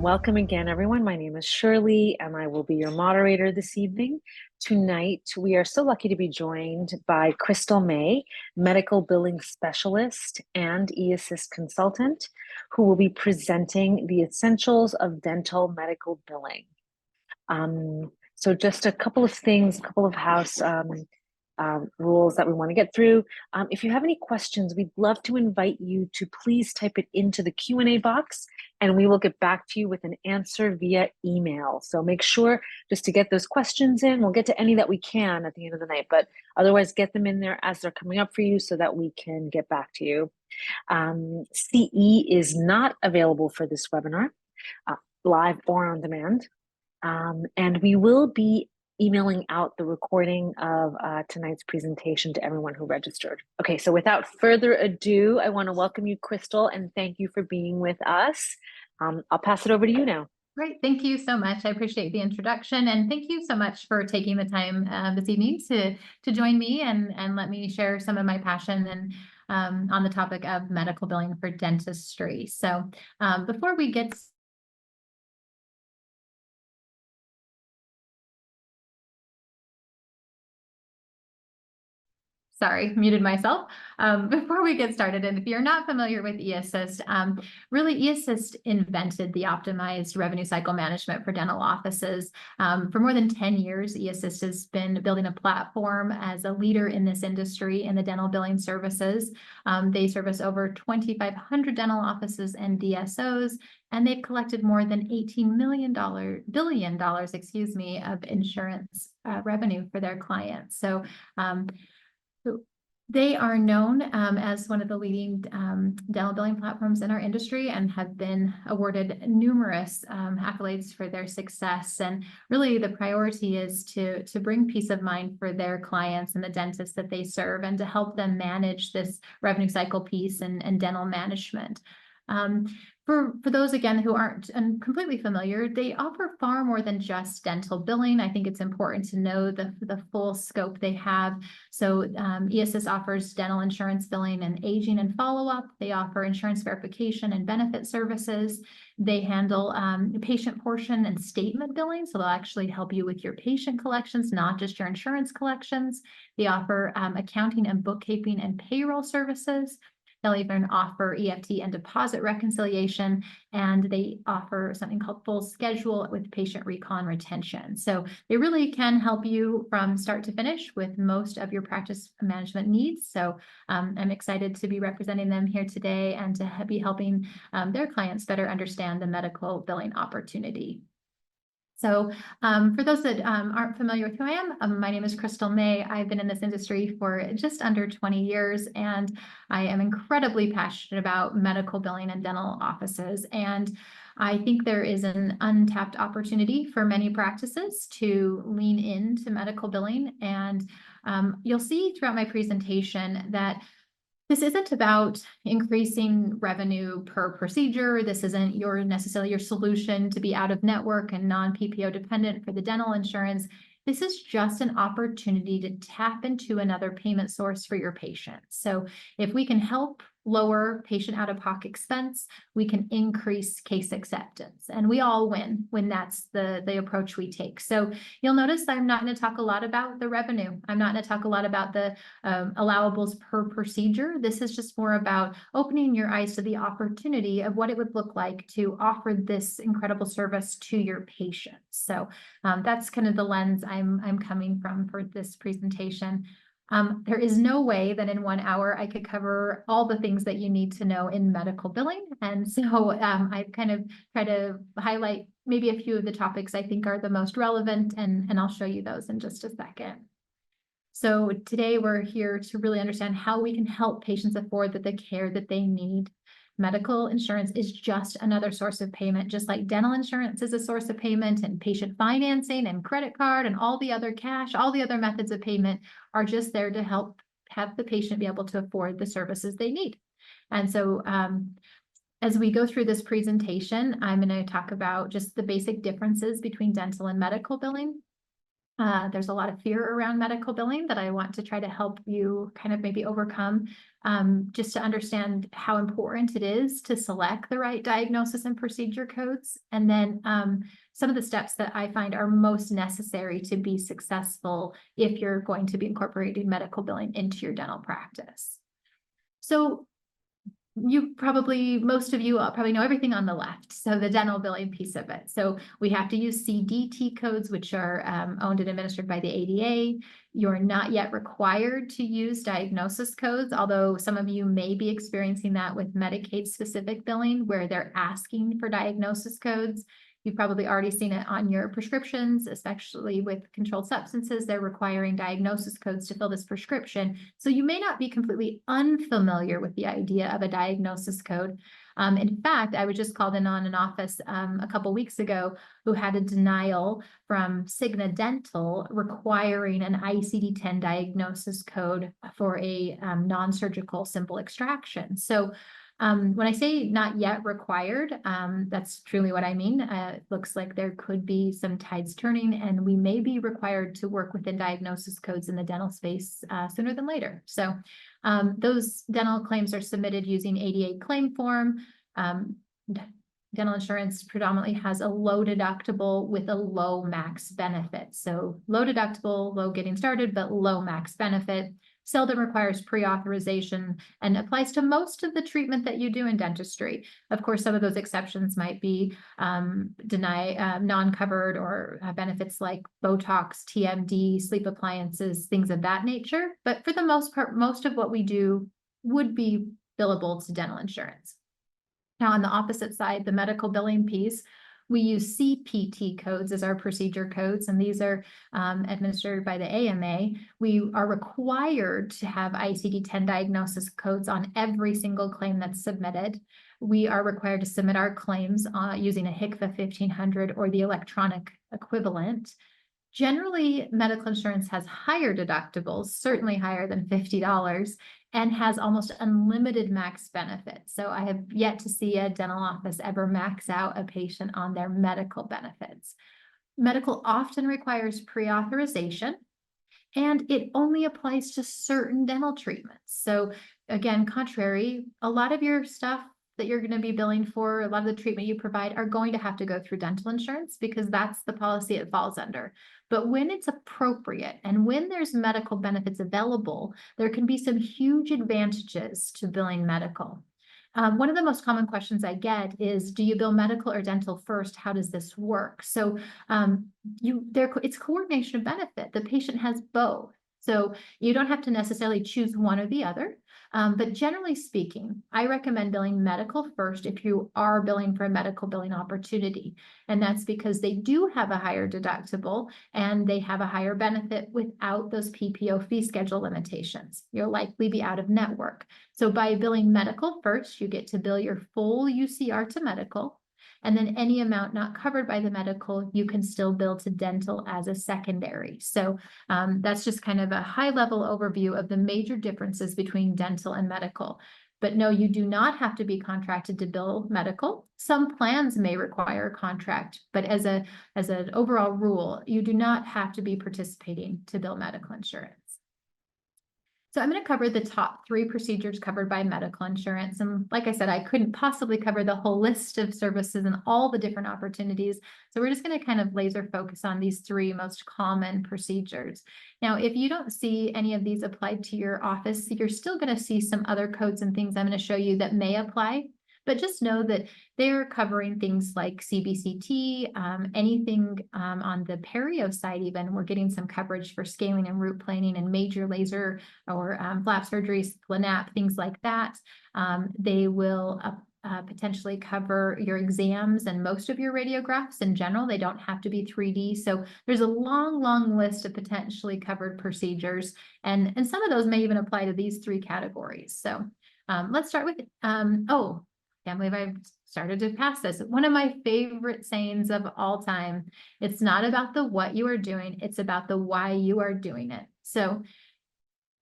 Welcome again, everyone. My name is Shirley, and I will be your moderator this evening. Tonight, we are so lucky to be joined by Crystal May, medical billing specialist and eAssist consultant, who will be presenting the essentials of dental medical billing. So just a couple of things, a couple of house rules that we want to get through. If you have any questions, we'd love to invite you to please type it into the Q&A box, and we will get back to you with an answer via email. So make sure just to get those questions in. We'll get to any that we can at the end of the night, but otherwise get them in there as they're coming up for you so that we can get back to you. CE is not available for this webinar, live or on demand. And we will be emailing out the recording of tonight's presentation to everyone who registered. Okay, so without further ado, I want to welcome you, Crystal, and thank you for being with us. I'll pass it over to you now. Great. Thank you so much. I appreciate the introduction, and thank you so much for taking the time this evening to join me and let me share some of my passion and on the topic of medical billing for dentistry. So before we get Sorry, muted myself. Before we get started, and if you're not familiar with eAssist, really eAssist invented the optimized revenue cycle management for dental offices. For more than 10 years, eAssist has been building a platform as a leader in this industry in the dental billing services. They service over 2,500 dental offices and DSOs, and they've collected more than $18 billion, excuse me, of insurance revenue for their clients. So they are known as one of the leading dental billing platforms in our industry and have been awarded numerous accolades for their success. And really the priority is to bring peace of mind for their clients and the dentists that they serve and to help them manage this revenue cycle piece and dental management. For those, again, who aren't completely familiar, they offer far more than just dental billing. I think it's important to know the full scope they have. So eAssist offers dental insurance billing and aging and follow-up. They offer insurance verification and benefit services. They handle patient portion and statement billing, so they'll actually help you with your patient collections, not just your insurance collections. They offer accounting and bookkeeping and payroll services. They'll even offer EFT and deposit reconciliation, and they offer something called full schedule with patient recall and retention. So they really can help you from start to finish with most of your practice management needs. So I'm excited to be representing them here today and to be helping their clients better understand the medical billing opportunity. So for those that aren't familiar with who I am, my name is Crystal May. I've been in this industry for just under 20 years, and I am incredibly passionate about medical billing and dental offices. And I think there is an untapped opportunity for many practices to lean into medical billing. And you'll see throughout my presentation that this isn't about increasing revenue per procedure. This isn't necessarily your solution to be out of network and non-PPO dependent for the dental insurance. This is just an opportunity to tap into another payment source for your patients. So if we can help lower patient out-of-pocket expense, we can increase case acceptance. And we all win when that's the approach we take. So you'll notice I'm not going to talk a lot about the revenue. I'm not going to talk a lot about the allowables per procedure. This is just more about opening your eyes to the opportunity of what it would look like to offer this incredible service to your patients. So that's kind of the lens I'm coming from for this presentation. There is no way that in 1 hour I could cover all the things that you need to know in medical billing. And so I've kind of tried to highlight maybe a few of the topics I think are the most relevant, and I'll show you those in just a second. So today we're here to really understand how we can help patients afford the care that they need. Medical insurance is just another source of payment, just like dental insurance is a source of payment, and patient financing and credit card and all the other cash, all the other methods of payment are just there to help have the patient be able to afford the services they need. And so as we go through this presentation, I'm going to talk about just the basic differences between dental and medical billing. There's a lot of fear around medical billing that I want to try to help you kind of maybe overcome, just to understand how important it is to select the right diagnosis and procedure codes. And then some of the steps that I find are most necessary to be successful if you're going to be incorporating medical billing into your dental practice. So most of you probably know everything on the left. So the dental billing piece of it. So we have to use CDT codes, which are owned and administered by the ADA. You're not yet required to use diagnosis codes, although some of you may be experiencing that with Medicaid specific billing where they're asking for diagnosis codes. You've probably already seen it on your prescriptions, especially with controlled substances. They're requiring diagnosis codes to fill this prescription. So you may not be completely unfamiliar with the idea of a diagnosis code. In fact, I was just called in on an office a couple weeks ago who had a denial from Cigna Dental requiring an ICD-10 diagnosis code for a non-surgical simple extraction. So when I say not yet required, that's truly what I mean. It looks like there could be some tides turning, and we may be required to work within diagnosis codes in the dental space sooner than later. So those dental claims are submitted using ADA claim form. Dental insurance predominantly has a low deductible with a low max benefit. So low deductible, low getting started, but low max benefit. Seldom requires pre-authorization and applies to most of the treatment that you do in dentistry. Of course, some of those exceptions might be non-covered or benefits like Botox, TMD, sleep appliances, things of that nature. But for the most part, most of what we do would be billable to dental insurance. Now, on the opposite side, the medical billing piece, we use CPT codes as our procedure codes, and these are administered by the AMA. We are required to have ICD-10 diagnosis codes on every single claim that's submitted. We are required to submit our claims using a HCFA 1500 or the electronic equivalent. Generally, medical insurance has higher deductibles, certainly higher than $50, and has almost unlimited max benefits. So I have yet to see a dental office ever max out a patient on their medical benefits. Medical often requires pre-authorization, and it only applies to certain dental treatments. So again, contrary, a lot of your stuff that you're going to be billing for, a lot of the treatment you provide are going to have to go through dental insurance because that's the policy it falls under. But when it's appropriate and when there's medical benefits available, there can be some huge advantages to billing medical. One of the most common questions I get is, do you bill medical or dental first? How does this work? So it's coordination of benefit. The patient has both. So you don't have to necessarily choose one or the other. But generally speaking, I recommend billing medical first if you are billing for a medical billing opportunity. And that's because they do have a higher deductible and they have a higher benefit without those PPO fee schedule limitations. You'll likely be out of network. So by billing medical first, you get to bill your full UCR to medical. And then any amount not covered by the medical, you can still bill to dental as a secondary. So that's just kind of a high level overview of the major differences between dental and medical. But no, you do not have to be contracted to bill medical. Some plans may require a contract, but as an overall rule, you do not have to be participating to bill medical insurance. So I'm going to cover the top 3 procedures covered by medical insurance. And like I said, I couldn't possibly cover the whole list of services and all the different opportunities. So we're just going to kind of laser focus on these 3 most common procedures. Now, if you don't see any of these applied to your office, you're still going to see some other codes and things I'm going to show you that may apply. But just know that they're covering things like CBCT, anything on the perio side even. We're getting some coverage for scaling and root planing and major laser or flap surgeries, FLANAP, things like that. They will potentially cover your exams and most of your radiographs in general. They don't have to be 3D. So there's a long, long list of potentially covered procedures. And some of those may even apply to these 3 categories. So let's start with, can't believe I've started to pass this. One of my favorite sayings of all time, it's not about the what you are doing, it's about the why you are doing it. So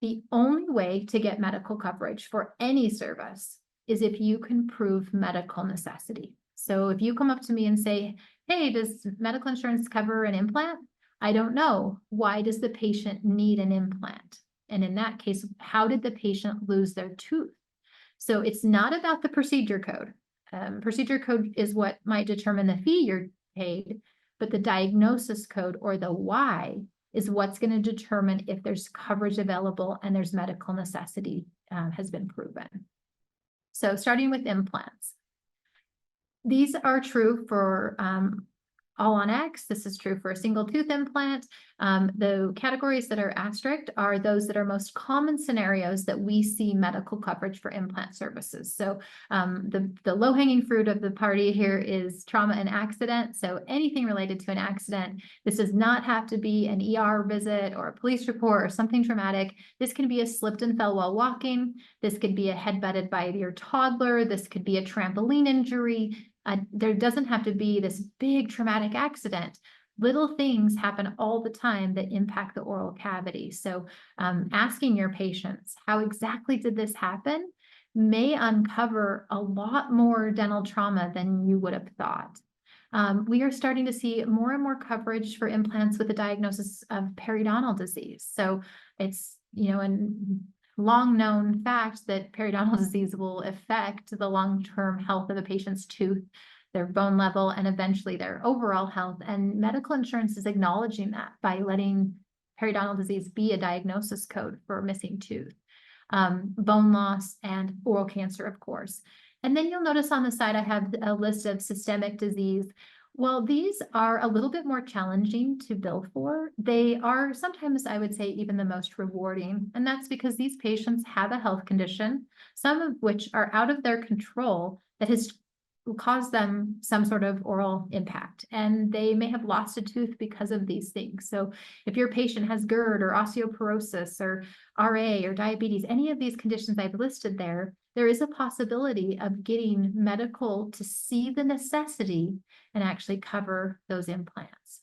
the only way to get medical coverage for any service is if you can prove medical necessity. So if you come up to me and say, hey, does medical insurance cover an implant? I don't know. Why does the patient need an implant? And in that case, how did the patient lose their tooth? So it's not about the procedure code. Procedure code is what might determine the fee you're paid, but the diagnosis code, or the why, is what's going to determine if there's coverage available and there's medical necessity has been proven. So starting with implants. These are true for all on X. This is true for a single tooth implant. The categories that are asterisked are those that are most common scenarios that we see medical coverage for implant services. So the low-hanging fruit of the party here is trauma and accident. So anything related to an accident. This does not have to be an ER visit or a police report or something traumatic. This can be a slipped and fell while walking. This could be a head butted by your toddler. This could be a trampoline injury. There doesn't have to be this big traumatic accident. Little things happen all the time that impact the oral cavity. So asking your patients, how exactly did this happen, may uncover a lot more dental trauma than you would have thought. We are starting to see more and more coverage for implants with the diagnosis of periodontal disease. So it's, a long known fact that periodontal disease will affect the long-term health of a patient's tooth, their bone level, and eventually their overall health. And medical insurance is acknowledging that by letting periodontal disease be a diagnosis code for a missing tooth, bone loss, and oral cancer, of course. And then you'll notice on the side, I have a list of systemic disease. Well, these are a little bit more challenging to bill for. They are sometimes, I would say, even the most rewarding. And that's because these patients have a health condition, some of which are out of their control, that has caused them some sort of oral impact. And they may have lost a tooth because of these things. So if your patient has GERD or osteoporosis or RA or diabetes, any of these conditions I've listed there is a possibility of getting medical to see the necessity and actually cover those implants.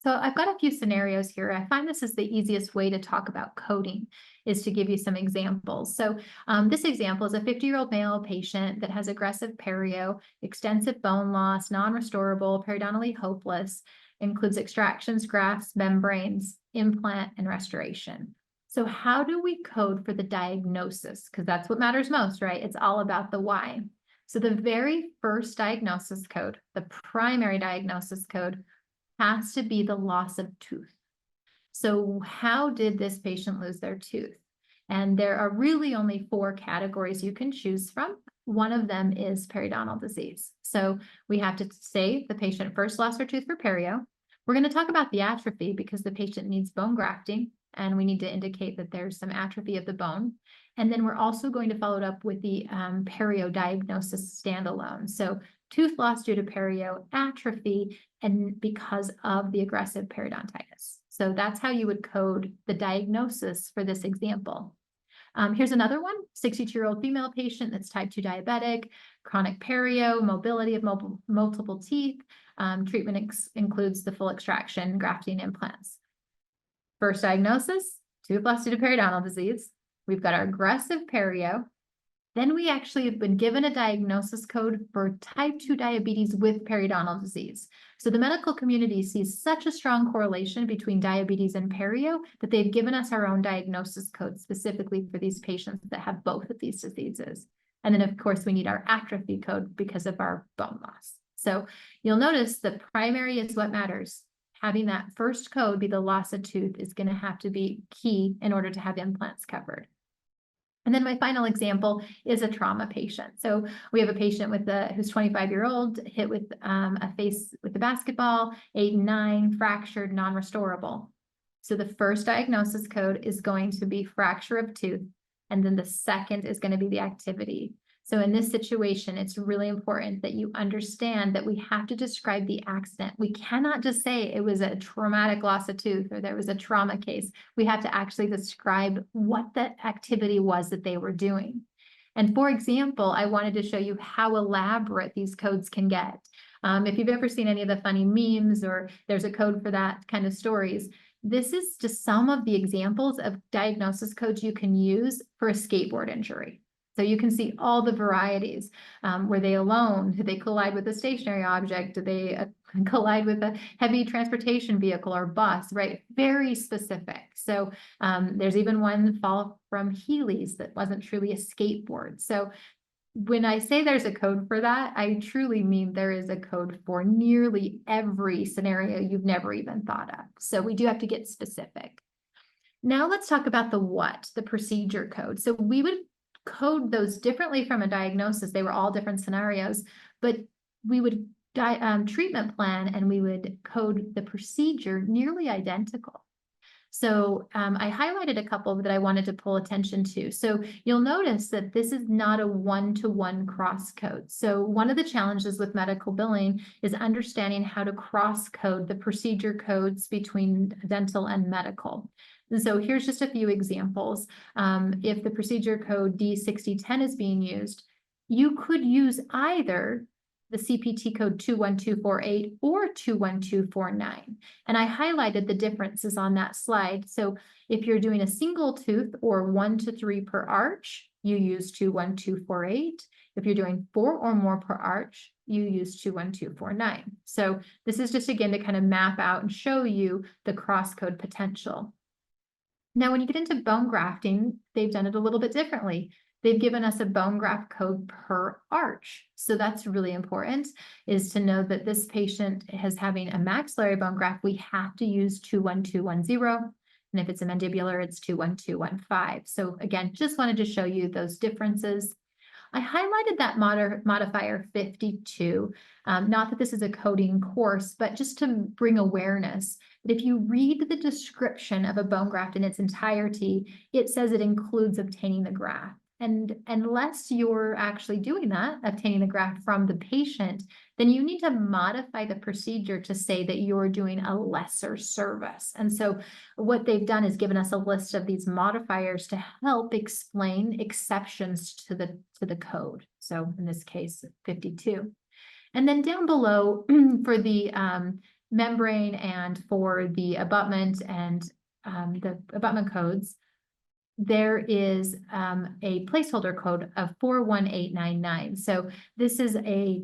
So I've got a few scenarios here. I find this is the easiest way to talk about coding, is to give you some examples. So this example is a 50-year-old male patient that has aggressive perio, extensive bone loss, non-restorable, periodontally hopeless, includes extractions, grafts, membranes, implant, and restoration. So how do we code for the diagnosis? Because that's what matters most, right? It's all about the why. So the very first diagnosis code, the primary diagnosis code, has to be the loss of tooth. So how did this patient lose their tooth? And there are really only 4 categories you can choose from. One of them is periodontal disease. So we have to say the patient first lost their tooth for perio. We're going to talk about the atrophy because the patient needs bone grafting, and we need to indicate that there's some atrophy of the bone. And then we're also going to follow it up with the perio diagnosis standalone. So tooth loss due to perio, atrophy, and because of the aggressive periodontitis. So that's how you would code the diagnosis for this example. Here's another one, 62-year-old female patient that's type 2 diabetic, chronic perio, mobility of multiple teeth. Treatment includes the full extraction, grafting, implants. First diagnosis, tooth loss due to periodontal disease. We've got our aggressive perio. Then we actually have been given a diagnosis code for type 2 diabetes with periodontal disease. So the medical community sees such a strong correlation between diabetes and perio that they've given us our own diagnosis code specifically for these patients that have both of these diseases. And then, of course, we need our atrophy code because of our bone loss. So you'll notice the primary is what matters. Having that first code be the loss of tooth is going to have to be key in order to have implants covered. And then my final example is a trauma patient. So we have a patient with who's 25-year-old, hit with a face with a basketball, 8 and 9, fractured, non-restorable. So the first diagnosis code is going to be fracture of tooth, and then the second is going to be the activity. So in this situation, it's really important that you understand that we have to describe the accident. We cannot just say it was a traumatic loss of tooth or there was a trauma case. We have to actually describe what the activity was that they were doing. And for example, I wanted to show you how elaborate these codes can get. If you've ever seen any of the funny memes or there's a code for that kind of stories, this is just some of the examples of diagnosis codes you can use for a skateboard injury. So you can see all the varieties. Were they alone? Did they collide with a stationary object? Did they collide with a heavy transportation vehicle or bus, right? Very specific. So there's even one fall from Heelys that wasn't truly a skateboard. So when I say there's a code for that, I truly mean there is a code for nearly every scenario you've never even thought of. So we do have to get specific. Now let's talk about the procedure code. So we would code those differently from a diagnosis. They were all different scenarios, but we would treatment plan and we would code the procedure nearly identical. So I highlighted a couple that I wanted to pull attention to. So you'll notice that this is not a one-to-one cross code. So one of the challenges with medical billing is understanding how to cross code the procedure codes between dental and medical. And so here's just a few examples. If the procedure code D6010 is being used, you could use either the CPT code 21248 or 21249. And I highlighted the differences on that slide. So if you're doing a single tooth or 1 to 3 per arch, you use 21248. If you're doing 4 or more per arch, you use 21249. So this is just again to kind of map out and show you the cross-code potential. Now, when you get into bone grafting, they've done it a little bit differently. They've given us a bone graft code per arch. So that's really important, is to know that this patient is having a maxillary bone graft, we have to use 21210. And if it's a mandibular, it's 21215. So again, just wanted to show you those differences. I highlighted that modifier 52, not that this is a coding course, but just to bring awareness that if you read the description of a bone graft in its entirety, it says it includes obtaining the graft. And unless you're actually doing that, obtaining the graft from the patient, then you need to modify the procedure to say that you're doing a lesser service. And so what they've done is given us a list of these modifiers to help explain exceptions to the code. So in this case, 52. And then down below for the membrane and for the abutment and the abutment codes, there is a placeholder code of 41899. So this is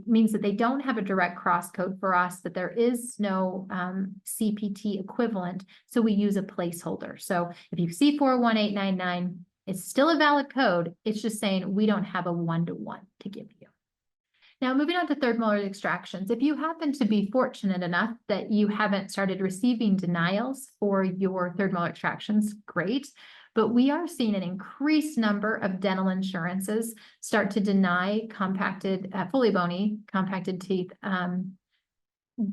means that they don't have a direct cross code for us, that there is no CPT equivalent. So we use a placeholder. So if you see 41899, it's still a valid code. It's just saying we don't have a one-to-one to give you. Now, moving on to third molar extractions, if you happen to be fortunate enough that you haven't started receiving denials for your third molar extractions, great. But we are seeing an increased number of dental insurances start to deny compacted, fully bony compacted teeth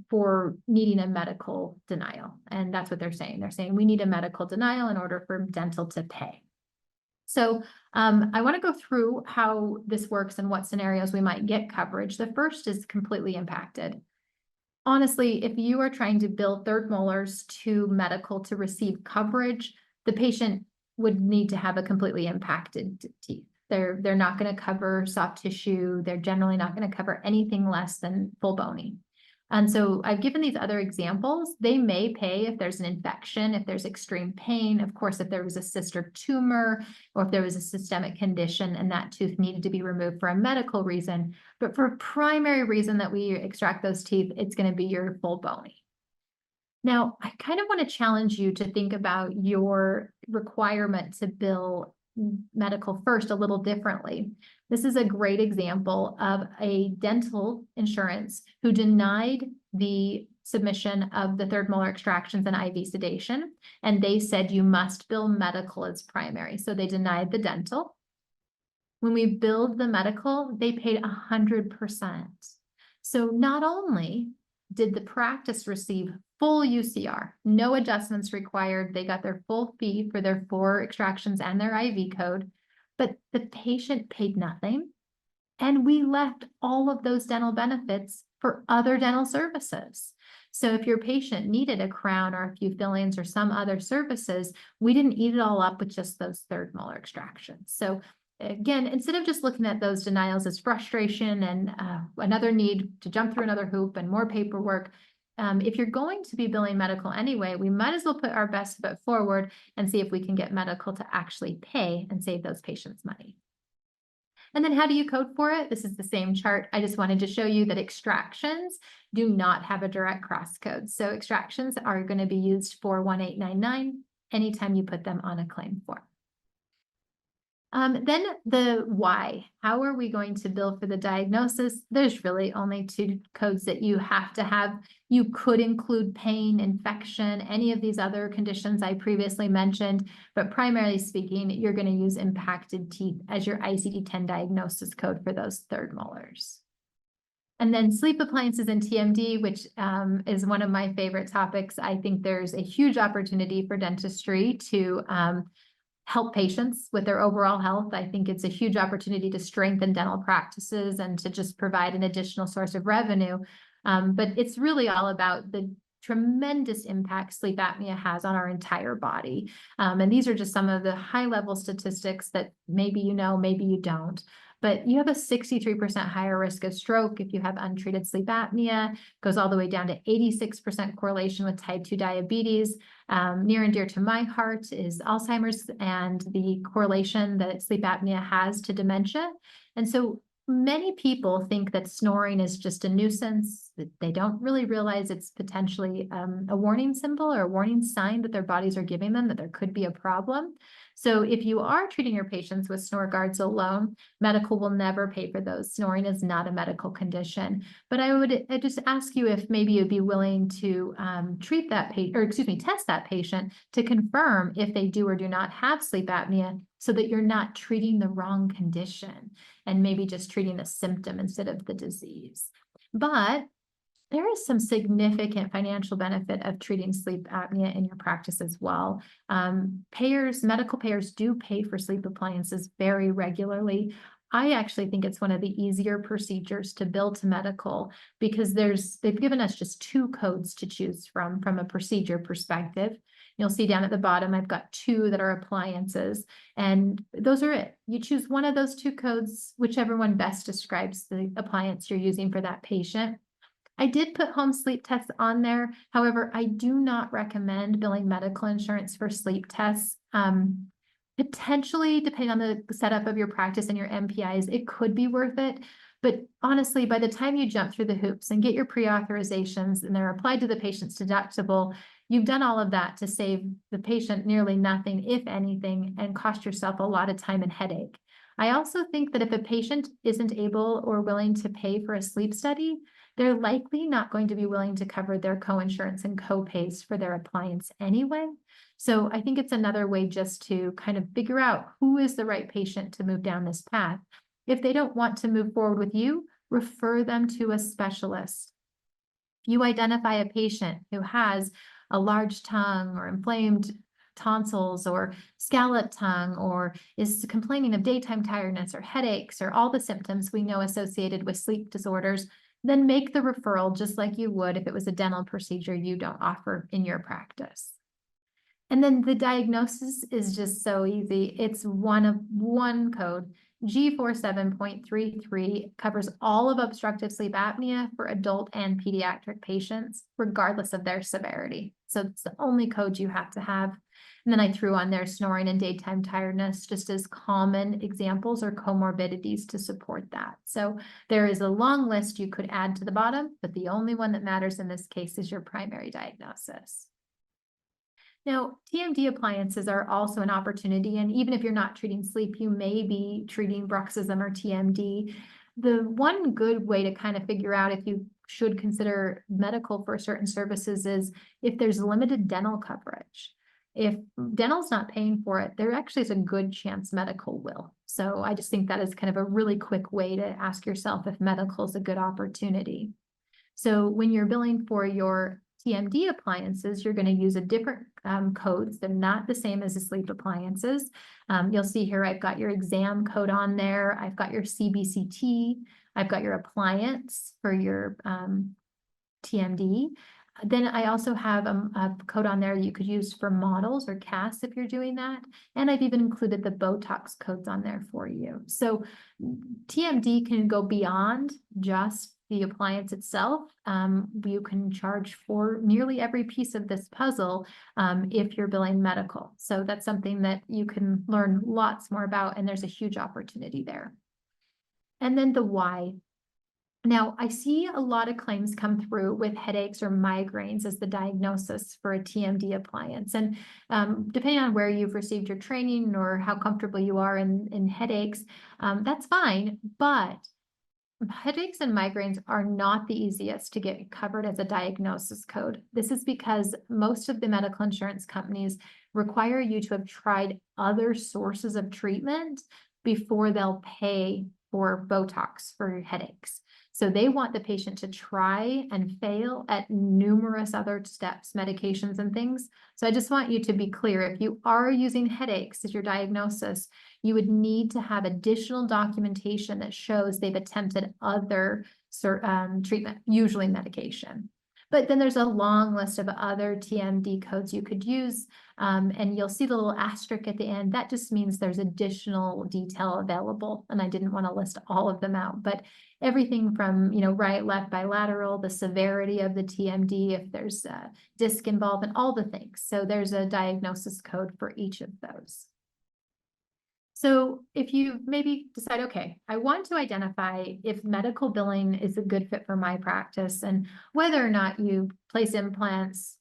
for needing a medical denial. And that's what they're saying. They're saying we need a medical denial in order for dental to pay. So I want to go through how this works and what scenarios we might get coverage. The first is completely impacted. Honestly, if you are trying to bill third molars to medical to receive coverage, the patient would need to have a completely impacted teeth. They're not going to cover soft tissue. They're generally not going to cover anything less than full bony. And so I've given these other examples. They may pay if there's an infection, if there's extreme pain, of course, if there was a cyst or tumor, or if there was a systemic condition and that tooth needed to be removed for a medical reason. But for a primary reason that we extract those teeth, it's going to be your full bony. Now, I kind of want to challenge you to think about your requirement to bill medical first a little differently. This is a great example of a dental insurance who denied the submission of the third molar extractions and IV sedation, and they said you must bill medical as primary. So they denied the dental. When we billed the medical, they paid 100%. So not only did the practice receive full UCR, no adjustments required. They got their full fee for their 4 extractions and their IV code, but the patient paid nothing. And we left all of those dental benefits for other dental services. So if your patient needed a crown or a few fillings or some other services, we didn't eat it all up with just those third molar extractions. So again, instead of just looking at those denials as frustration and another need to jump through another hoop and more paperwork, if you're going to be billing medical anyway, we might as well put our best foot forward and see if we can get medical to actually pay and save those patients money. And then how do you code for it? This is the same chart. I just wanted to show you that extractions do not have a direct cross code. So extractions are going to be used for 1899 anytime you put them on a claim form. Then the why. How are we going to bill for the diagnosis? There's really only two codes that you have to have. You could include pain, infection, any of these other conditions I previously mentioned, but primarily speaking, you're going to use impacted teeth as your ICD-10 diagnosis code for those third molars. And then sleep appliances and TMD, which is one of my favorite topics. I think there's a huge opportunity for dentistry to help patients with their overall health. I think it's a huge opportunity to strengthen dental practices and to just provide an additional source of revenue. But it's really all about the tremendous impact sleep apnea has on our entire body. And these are just some of the high-level statistics that maybe you know, maybe you don't. But you have a 63% higher risk of stroke if you have untreated sleep apnea, goes all the way down to 86% correlation with type 2 diabetes. Near and dear to my heart is Alzheimer's and the correlation that sleep apnea has to dementia. And so many people think that snoring is just a nuisance, that they don't really realize it's potentially a warning symbol or a warning sign that their bodies are giving them that there could be a problem. So if you are treating your patients with snore guards alone, medical will never pay for those. Snoring is not a medical condition. But I'd just ask you if maybe you'd be willing to treat that patient, or excuse me, test that patient to confirm if they do or do not have sleep apnea, so that you're not treating the wrong condition and maybe just treating the symptom instead of the disease. But there is some significant financial benefit of treating sleep apnea in your practice as well. Medical payers do pay for sleep appliances very regularly. I actually think it's one of the easier procedures to bill to medical because they've given us just two codes to choose from a procedure perspective. You'll see down at the bottom, I've got two that are appliances, and those are it. You choose one of those two codes, whichever one best describes the appliance you're using for that patient. I did put home sleep tests on there. However, I do not recommend billing medical insurance for sleep tests. Potentially, depending on the setup of your practice and your MPIs, it could be worth it. But honestly, by the time you jump through the hoops and get your pre-authorizations and they're applied to the patient's deductible, you've done all of that to save the patient nearly nothing, if anything, and cost yourself a lot of time and headache. I also think that if a patient isn't able or willing to pay for a sleep study, they're likely not going to be willing to cover their coinsurance and co-pays for their appliance anyway. So I think it's another way just to kind of figure out who is the right patient to move down this path. If they don't want to move forward with you, refer them to a specialist. If you identify a patient who has a large tongue or inflamed tonsils or scallop tongue or is complaining of daytime tiredness or headaches or all the symptoms we know associated with sleep disorders, then make the referral just like you would if it was a dental procedure you don't offer in your practice. And then the diagnosis is just so easy. It's one code. G47.33 covers all of obstructive sleep apnea for adult and pediatric patients, regardless of their severity. So it's the only code you have to have. And then I threw on there snoring and daytime tiredness just as common examples or comorbidities to support that. So there is a long list you could add to the bottom, but the only one that matters in this case is your primary diagnosis. Now, TMD appliances are also an opportunity, and even if you're not treating sleep, you may be treating bruxism or TMD. The one good way to kind of figure out if you should consider medical for certain services is if there's limited dental coverage. If dental's not paying for it, there actually is a good chance medical will. So I just think that is kind of a really quick way to ask yourself if medical is a good opportunity. So when you're billing for your TMD appliances, you're going to use a different codes. They're not the same as the sleep appliances. You'll see here, I've got your exam code on there. I've got your CBCT. I've got your appliance for your TMD. Then I also have a code on there you could use for models or casts if you're doing that. And I've even included the Botox codes on there for you. So TMD can go beyond just the appliance itself. You can charge for nearly every piece of this puzzle if you're billing medical. So that's something that you can learn lots more about, and there's a huge opportunity there. and then the why. Now, I see a lot of claims come through with headaches or migraines as the diagnosis for a TMD appliance. And depending on where you've received your training or how comfortable you are in headaches, that's fine. But headaches and migraines are not the easiest to get covered as a diagnosis code. This is because most of the medical insurance companies require you to have tried other sources of treatment before they'll pay for Botox for headaches. So they want the patient to try and fail at numerous other steps, medications and things. So I just want you to be clear, if you are using headaches as your diagnosis, you would need to have additional documentation that shows they've attempted other treatment, usually medication. But then there's a long list of other TMD codes you could use, and you'll see the little asterisk at the end. That just means there's additional detail available, and I didn't want to list all of them out, but everything from, right, left, bilateral, the severity of the TMD, if there's a disc involved, and all the things. So there's a diagnosis code for each of those. So if you maybe decide, okay, I want to identify if medical billing is a good fit for my practice and whether or not you place implants,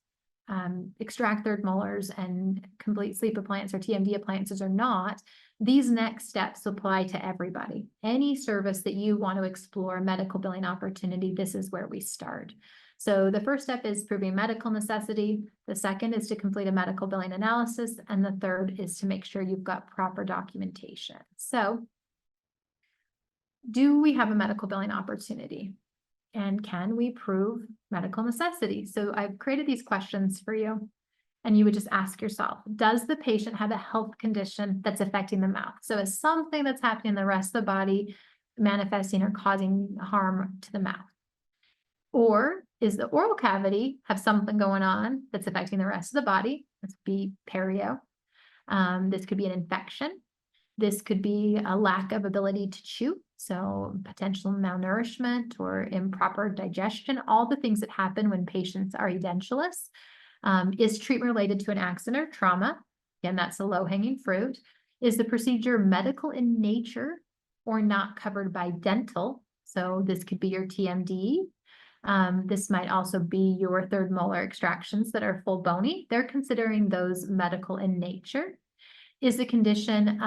extract third molars and complete sleep appliance or TMD appliances or not, these next steps apply to everybody. Any service that you want to explore medical billing opportunity, this is where we start. So the first step is proving medical necessity. The second is to complete a medical billing analysis. And the third is to make sure you've got proper documentation. So do we have a medical billing opportunity? And can we prove medical necessity? So I've created these questions for you. And you would just ask yourself, does the patient have a health condition that's affecting the mouth? So is something that's happening in the rest of the body manifesting or causing harm to the mouth? Or is the oral cavity have something going on that's affecting the rest of the body? This could be perio. This could be an infection. This could be a lack of ability to chew. So potential malnourishment or improper digestion, all the things that happen when patients are edentulous. Is treatment related to an accident or trauma? Again, that's a low-hanging fruit. Is the procedure medical in nature or not covered by dental? So this could be your TMD. This might also be your third molar extractions that are full bony. They're considering those medical in nature. Is the condition,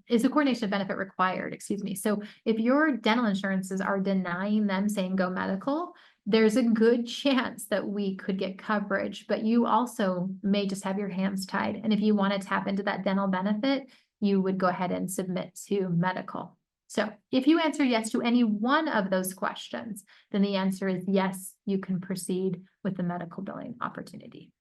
is the coordination of benefit required? Excuse me. So if your dental insurances are denying them saying go medical, there's a good chance that we could get coverage, but you also may just have your hands tied. And if you want to tap into that dental benefit, you would go ahead and submit to medical. So if you answer yes to any one of those questions, then the answer is yes, you can proceed with the medical billing opportunity.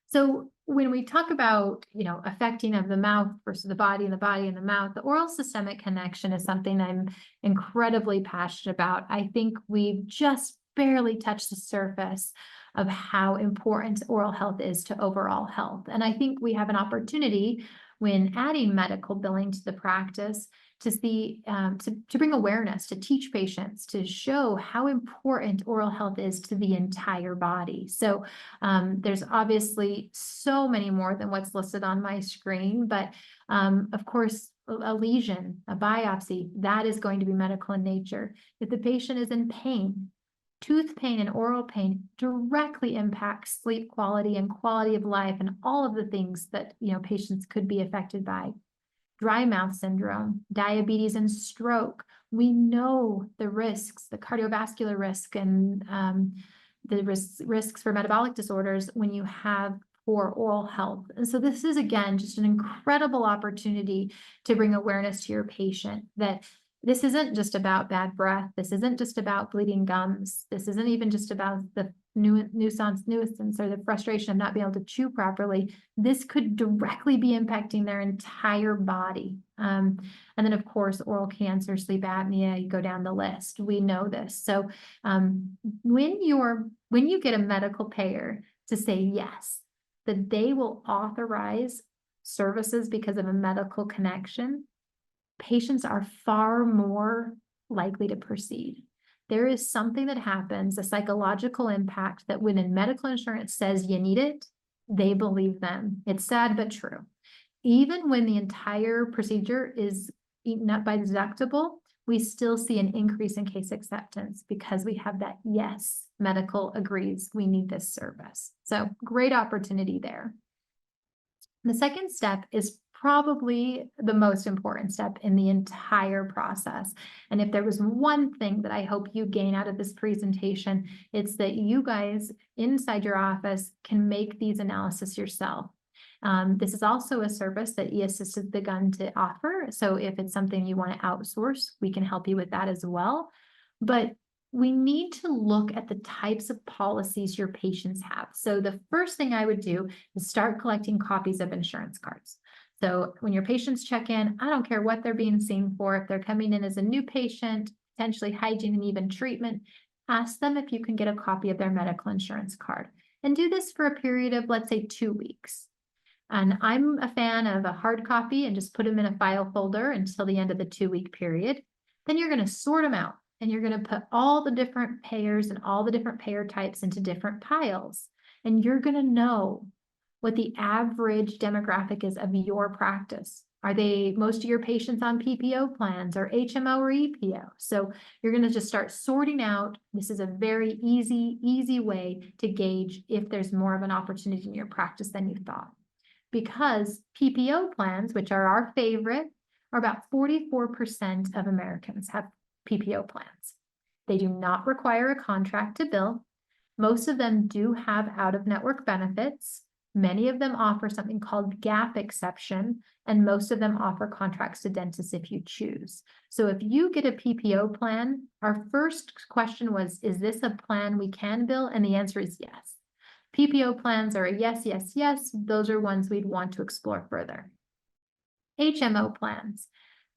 So when we talk about, affecting of the mouth versus the body and the body and the mouth, the oral systemic connection is something I'm incredibly passionate about. I think we've just barely touched the surface of how important oral health is to overall health. And I think we have an opportunity when adding medical billing to the practice to see, to bring awareness, to teach patients, to show how important oral health is to the entire body. So there's obviously so many more than what's listed on my screen, but of course, a lesion, a biopsy, that is going to be medical in nature. If the patient is in pain, tooth pain and oral pain directly impacts sleep quality and quality of life and all of the things that patients could be affected by. Dry mouth syndrome, diabetes and stroke. We know the risks, the cardiovascular risk and the risks for metabolic disorders when you have poor oral health. And so this is, again, just an incredible opportunity to bring awareness to your patient that this isn't just about bad breath. This isn't just about bleeding gums. This isn't even just about the nuisance or the frustration of not being able to chew properly. This could directly be impacting their entire body. And then, of course, oral cancer, sleep apnea, you go down the list. We know this. So when you get a medical payer to say yes, that they will authorize services because of a medical connection, patients are far more likely to proceed. There is something that happens, a psychological impact that when a medical insurance says you need it, they believe them. It's sad, but true. Even when the entire procedure is eaten up by the deductible, we still see an increase in case acceptance because we have that, yes, medical agrees we need this service. So great opportunity there. The second step is probably the most important step in the entire process. And if there was one thing that I hope you gain out of this presentation, it's that you guys inside your office can make these analyses yourself. This is also a service that eAssist has begun to offer. So if it's something you want to outsource, we can help you with that as well. But we need to look at the types of policies your patients have. So the first thing I would do is start collecting copies of insurance cards. So when your patients check in, I don't care what they're being seen for. If they're coming in as a new patient, potentially hygiene and even treatment, ask them if you can get a copy of their medical insurance card. And do this for a period of, let's say, 2 weeks. And I'm a fan of a hard copy and just put them in a file folder until the end of the 2-week period. Then you're going to sort them out and you're going to put all the different payers and all the different payer types into different piles. And you're going to know what the average demographic is of your practice. Are they most of your patients on PPO plans or HMO or EPO? So you're going to just start sorting out. This is a very easy way to gauge if there's more of an opportunity in your practice than you thought. Because PPO plans, which are our favorite, are about 44% of Americans have PPO plans. They do not require a contract to bill. Most of them do have out-of-network benefits. Many of them offer something called gap exception, and most of them offer contracts to dentists if you choose. So if you get a PPO plan, our first question was, is this a plan we can bill? And the answer is yes. PPO plans are a yes, yes, yes. Those are ones we'd want to explore further. HMO plans.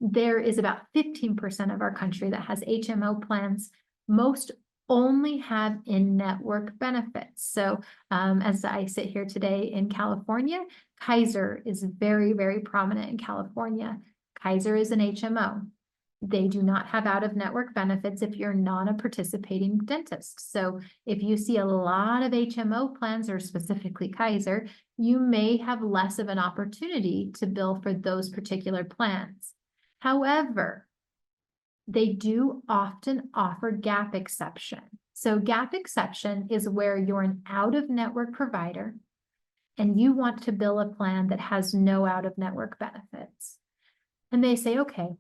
There is about 15% of our country that has HMO plans. Most only have in-network benefits. So as I sit here today in California, Kaiser is very, very prominent in California. Kaiser is an HMO. They do not have out-of-network benefits if you're not a participating dentist. So if you see a lot of HMO plans, or specifically Kaiser, you may have less of an opportunity to bill for those particular plans. However, they do often offer gap exception. So gap exception is where you're an out-of-network provider and you want to bill a plan that has no out-of-network benefits. And they say, okay,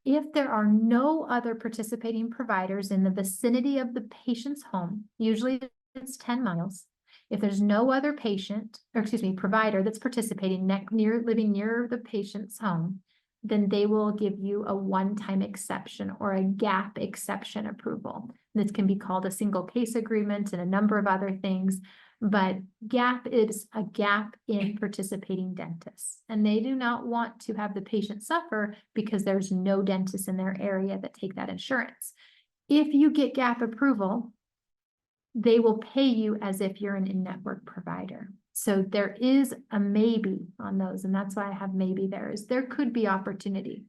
if there are no other participating providers in the vicinity of the patient's home, usually it's 10 miles. If there's no other provider that's participating living near the patient's home, then they will give you a one-time exception or a gap exception approval. This can be called a single case agreement and a number of other things, but gap is a gap in participating dentists. And they do not want to have the patient suffer because there's no dentists in their area that take that insurance. If you get gap approval, they will pay you as if you're an in-network provider. So there is a maybe on those, and that's why I have maybe there could be opportunity.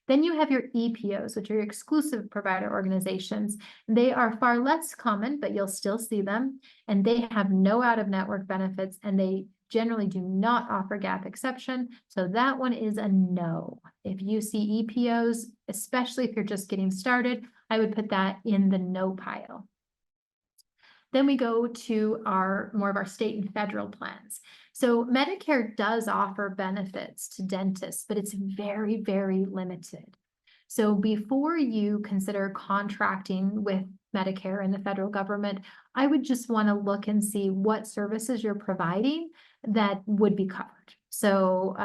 Then you have your EPOs, which are your exclusive provider organizations. They are far less common, but you'll still see them, and they have no out-of-network benefits, and they generally do not offer gap exception. So that one is a no. If you see EPOs, especially if you're just getting started, I would put that in the no pile. Then we go to more of our state and federal plans. So Medicare does offer benefits to dentists, but it's very, very limited. So before you consider contracting with Medicare and the federal government, I would just want to look and see what services you're providing that would be covered. So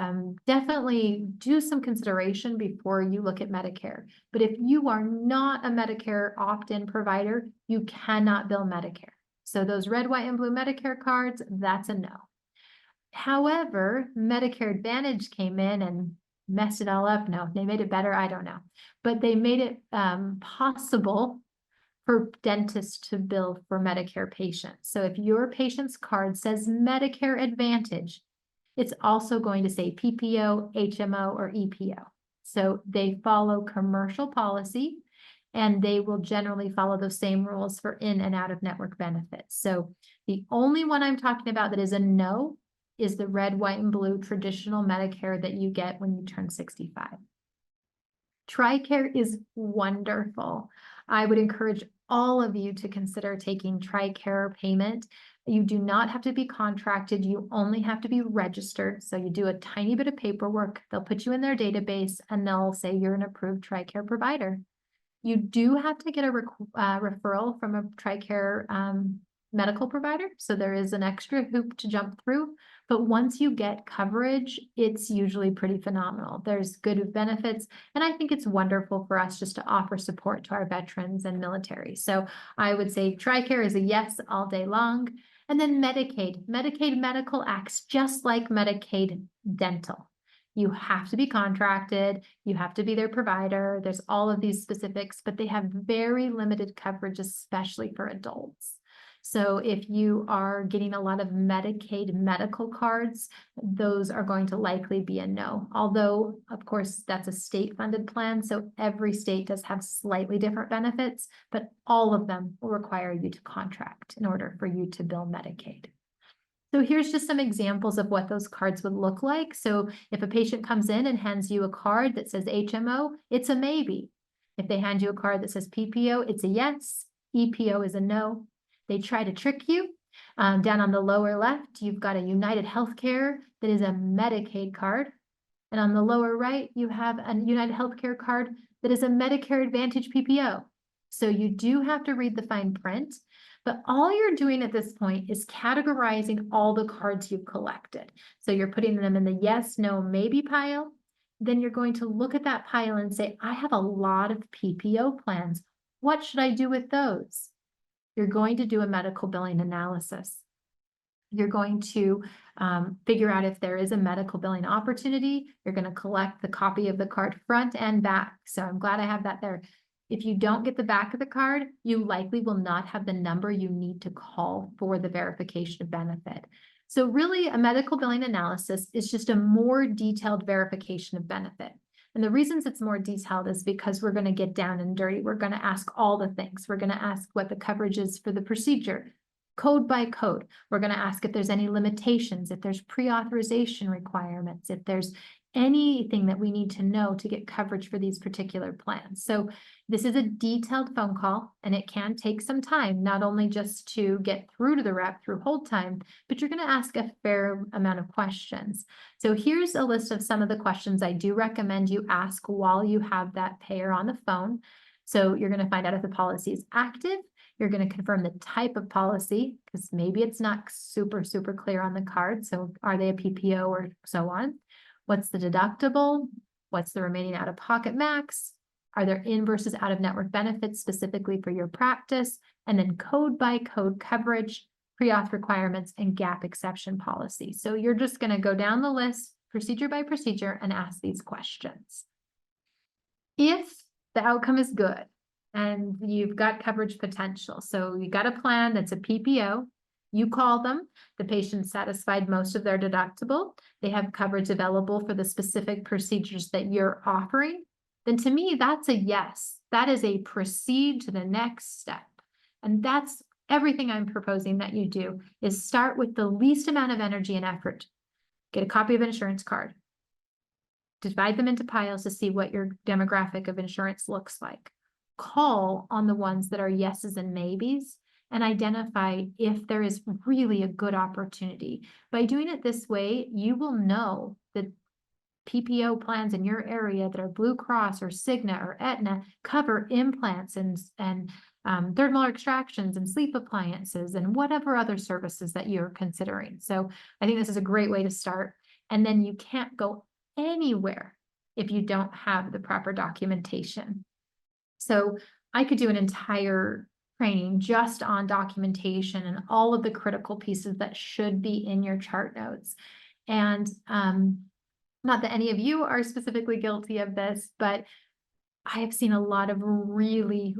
definitely do some consideration before you look at Medicare. But if you are not a Medicare opt-in provider, you cannot bill Medicare. So those red, white, and blue Medicare cards, that's a no. However, Medicare Advantage came in and messed it all up. No, they made it better. I don't know. But they made it possible for dentists to bill for Medicare patients. So if your patient's card says Medicare Advantage, it's also going to say PPO, HMO, or EPO. So they follow commercial policy, and they will generally follow those same rules for in and out of network benefits. So the only one I'm talking about that is a no is the red, white, and blue traditional Medicare that you get when you turn 65. TRICARE is wonderful. I would encourage all of you to consider taking TRICARE payment. You do not have to be contracted. You only have to be registered. So you do a tiny bit of paperwork. They'll put you in their database and they'll say you're an approved TRICARE provider. You do have to get a referral from a TRICARE medical provider. So there is an extra hoop to jump through. But once you get coverage, it's usually pretty phenomenal. There's good benefits. And I think it's wonderful for us just to offer support to our veterans and military. So I would say TRICARE is a yes all day long. And then Medicaid. Medicaid medical acts just like Medicaid dental. You have to be contracted, you have to be their provider. There's all of these specifics, but they have very limited coverage, especially for adults. So if you are getting a lot of Medicaid medical cards, those are going to likely be a no. Although, of course, that's a state-funded plan, so every state does have slightly different benefits, but all of them will require you to contract in order for you to bill Medicaid. So here's just some examples of what those cards would look like. So if a patient comes in and hands you a card that says HMO, it's a maybe. If they hand you a card that says PPO, it's a yes. EPO is a no. They try to trick you. Down on the lower left, you've got a United Healthcare that is a Medicaid card. And on the lower right, you have a United Healthcare card that is a Medicare Advantage PPO. So you do have to read the fine print, but all you're doing at this point is categorizing all the cards you've collected. So you're putting them in the yes, no, maybe pile. Then you're going to look at that pile and say, I have a lot of PPO plans. What should I do with those? You're going to do a medical billing analysis. You're going to figure out if there is a medical billing opportunity. You're going to collect the copy of the card front and back. So I'm glad I have that there. If you don't get the back of the card, you likely will not have the number you need to call for the verification of benefit. So really, a medical billing analysis is just a more detailed verification of benefit. And the reasons it's more detailed is because we're going to get down and dirty. We're going to ask all the things. We're going to ask what the coverage is for the procedure, code by code. We're going to ask if there's any limitations, if there's pre-authorization requirements, if there's anything that we need to know to get coverage for these particular plans. So this is a detailed phone call, and it can take some time, not only just to get through to the rep through hold time, but you're going to ask a fair amount of questions. So here's a list of some of the questions I do recommend you ask while you have that payer on the phone. So you're going to find out if the policy is active. You're going to confirm the type of policy, because maybe it's not super clear on the card. So are they a PPO or so on? What's the deductible? What's the remaining out-of-pocket max? Are there in versus out-of-network benefits specifically for your practice? And then code by code coverage, pre-auth requirements, and gap exception policy. So you're just going to go down the list, procedure by procedure, and ask these questions. If the outcome is good and you've got coverage potential, so you got a plan that's a PPO, you call them, the patient satisfied most of their deductible, they have coverage available for the specific procedures that you're offering, then to me, that's a yes. That is a proceed to the next step. And that's everything I'm proposing that you do, is start with the least amount of energy and effort. Get a copy of an insurance card. Divide them into piles to see what your demographic of insurance looks like. Call on the ones that are yeses and maybes, and identify if there is really a good opportunity. By doing it this way, you will know that PPO plans in your area that are Blue Cross or Cigna or Aetna cover implants and third molar extractions and sleep appliances and whatever other services that you're considering. So I think this is a great way to start. And then you can't go anywhere if you don't have the proper documentation. So I could do an entire training just on documentation and all of the critical pieces that should be in your chart notes. And not that any of you are specifically guilty of this, but I have seen a lot of really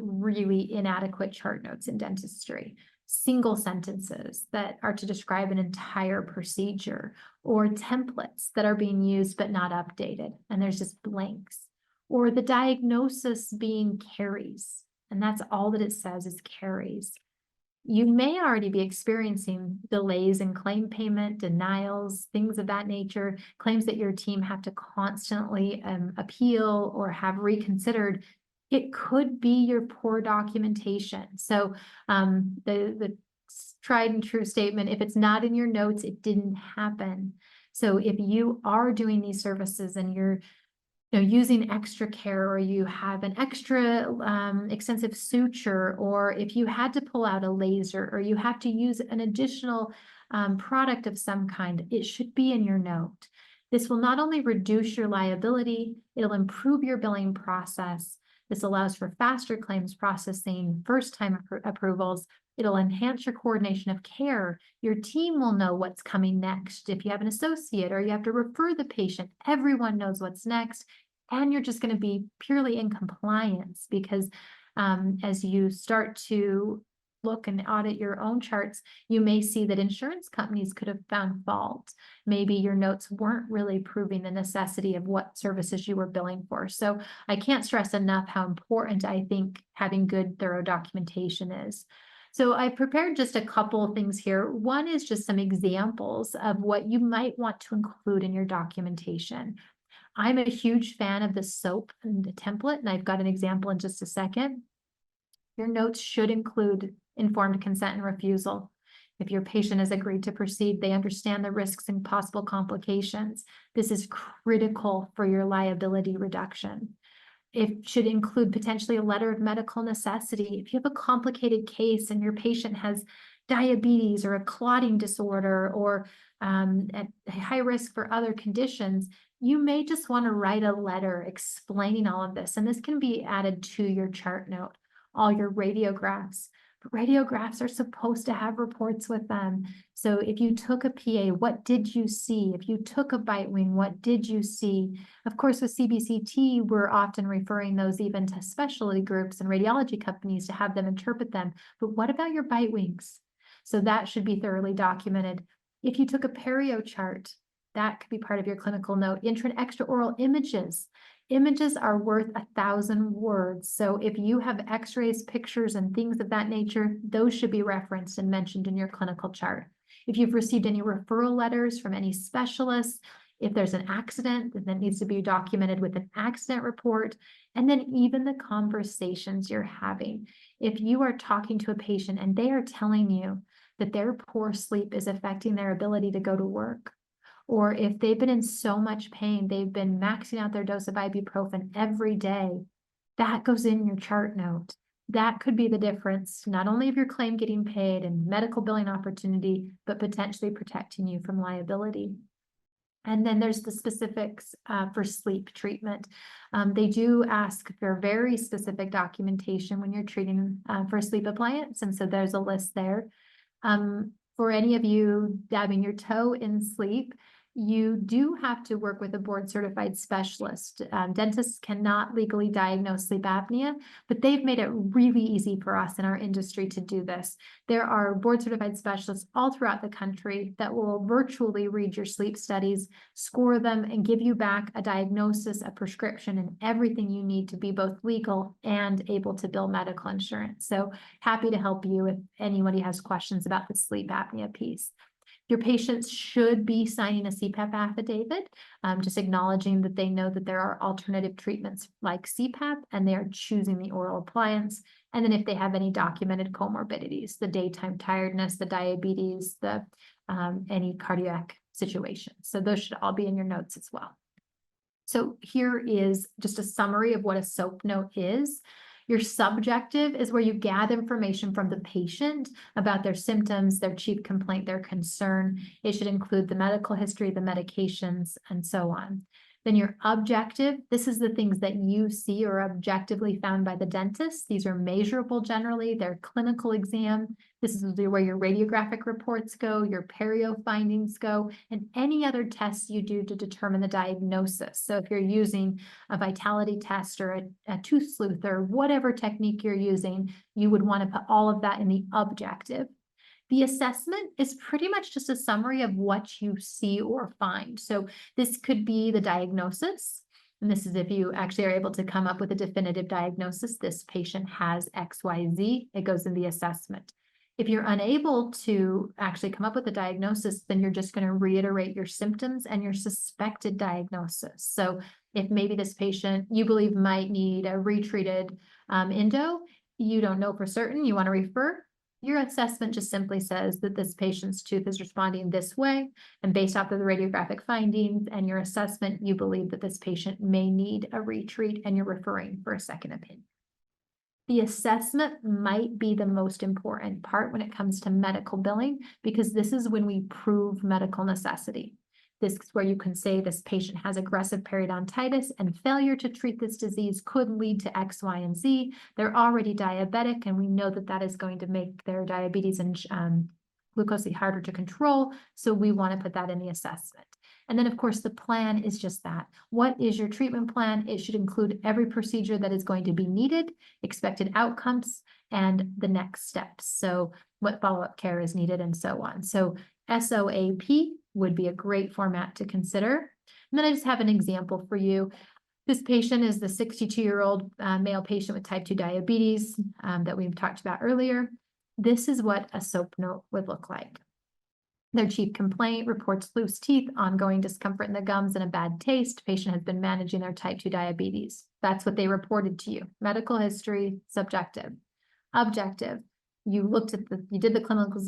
inadequate chart notes in dentistry. Single sentences that are to describe an entire procedure, or templates that are being used but not updated, and there's just blanks. Or the diagnosis being caries, and that's all that it says is caries. you may already be experiencing delays in claim payment, denials, things of that nature, claims that your team have to constantly appeal or have reconsidered. It could be your poor documentation. So the tried and true statement, if it's not in your notes, it didn't happen. So if you are doing these services and you're using extra care, or you have an extra extensive suture, or if you had to pull out a laser, or you have to use an additional product of some kind, it should be in your note. This will not only reduce your liability, it'll improve your billing process. This allows for faster claims processing, first-time approvals. It'll enhance your coordination of care. Your team will know what's coming next. If you have an associate or you have to refer the patient, everyone knows what's next. And you're just going to be purely in compliance, because as you start to look and audit your own charts, you may see that insurance companies could have found fault. Maybe your notes weren't really proving the necessity of what services you were billing for. So I can't stress enough how important I think having good, thorough documentation is. So I prepared just a couple of things here. One is just some examples of what you might want to include in your documentation. I'm a huge fan of the SOAP and the template, and I've got an example in just a second. Your notes should include informed consent and refusal. If your patient has agreed to proceed, they understand the risks and possible complications. This is critical for your liability reduction. It should include potentially a letter of medical necessity. If you have a complicated case and your patient has diabetes or a clotting disorder, or at high risk for other conditions, you may just want to write a letter explaining all of this. And this can be added to your chart note, all your radiographs. But radiographs are supposed to have reports with them. So if you took a PA, what did you see? If you took a bite wing, what did you see? Of course, with CBCT, we're often referring those even to specialty groups and radiology companies to have them interpret them. But what about your bite wings? So that should be thoroughly documented. If you took a perio chart, that could be part of your clinical note. Intra and extraoral images. Images are worth 1,000 words. So if you have x-rays, pictures, and things of that nature, those should be referenced and mentioned in your clinical chart. If you've received any referral letters from any specialists, if there's an accident, then that needs to be documented with an accident report. And then even the conversations you're having. If you are talking to a patient and they are telling you that their poor sleep is affecting their ability to go to work, or if they've been in so much pain, they've been maxing out their dose of ibuprofen every day, that goes in your chart note. That could be the difference, not only of your claim getting paid and medical billing opportunity, but potentially protecting you from liability. And then there's the specifics for sleep treatment. They do ask for very specific documentation when you're treating for a sleep appliance. And so there's a list there. For any of you dabbing your toe in sleep, you do have to work with a board certified specialist. Dentists cannot legally diagnose sleep apnea, but they've made it really easy for us in our industry to do this. There are board certified specialists all throughout the country that will virtually read your sleep studies, score them, and give you back a diagnosis, a prescription, and everything you need to be both legal and able to bill medical insurance. So happy to help you if anybody has questions about the sleep apnea piece. Your patients should be signing a CPAP affidavit, just acknowledging that they know that there are alternative treatments like CPAP and they are choosing the oral appliance. And then if they have any documented comorbidities, the daytime tiredness, the diabetes, the any cardiac situations. So those should all be in your notes as well. So here is just a summary of what a SOAP note is. Your subjective is where you gather information from the patient about their symptoms, their chief complaint, their concern. It should include the medical history, the medications, and so on. Then your objective, this is the things that you see or objectively found by the dentist. These are measurable generally, they're clinical exam. This is where your radiographic reports go, your perio findings go, and any other tests you do to determine the diagnosis. So if you're using a vitality test or a tooth sleuth or whatever technique you're using, you would want to put all of that in the objective. The assessment is pretty much just a summary of what you see or find. So this could be the diagnosis. And this is if you actually are able to come up with a definitive diagnosis. This patient has XYZ. It goes in the assessment. If you're unable to actually come up with a diagnosis, then you're just going to reiterate your symptoms and your suspected diagnosis. So if maybe this patient you believe might need a retreated endo, you don't know for certain, you want to refer, your assessment just simply says that this patient's tooth is responding this way, and based off of the radiographic findings and your assessment, you believe that this patient may need a retreat and you're referring for a second opinion. The assessment might be the most important part when it comes to medical billing, because this is when we prove medical necessity. This is where you can say this patient has aggressive periodontitis and failure to treat this disease could lead to X, Y, and Z. They're already diabetic, and we know that that is going to make their diabetes and glucose harder to control. So we want to put that in the assessment. And then, of course, the plan is just that. What is your treatment plan? It should include every procedure that is going to be needed, expected outcomes, and the next steps. So what follow-up care is needed and so on. So SOAP would be a great format to consider. And then I just have an example for you. This patient is the 62-year-old male patient with type 2 diabetes that we've talked about earlier. This is what a SOAP note would look like. Their chief complaint reports loose teeth, ongoing discomfort in the gums, and a bad taste. Patient has been managing their type 2 diabetes. That's what they reported to you. Medical history, subjective. Objective. You did the clinical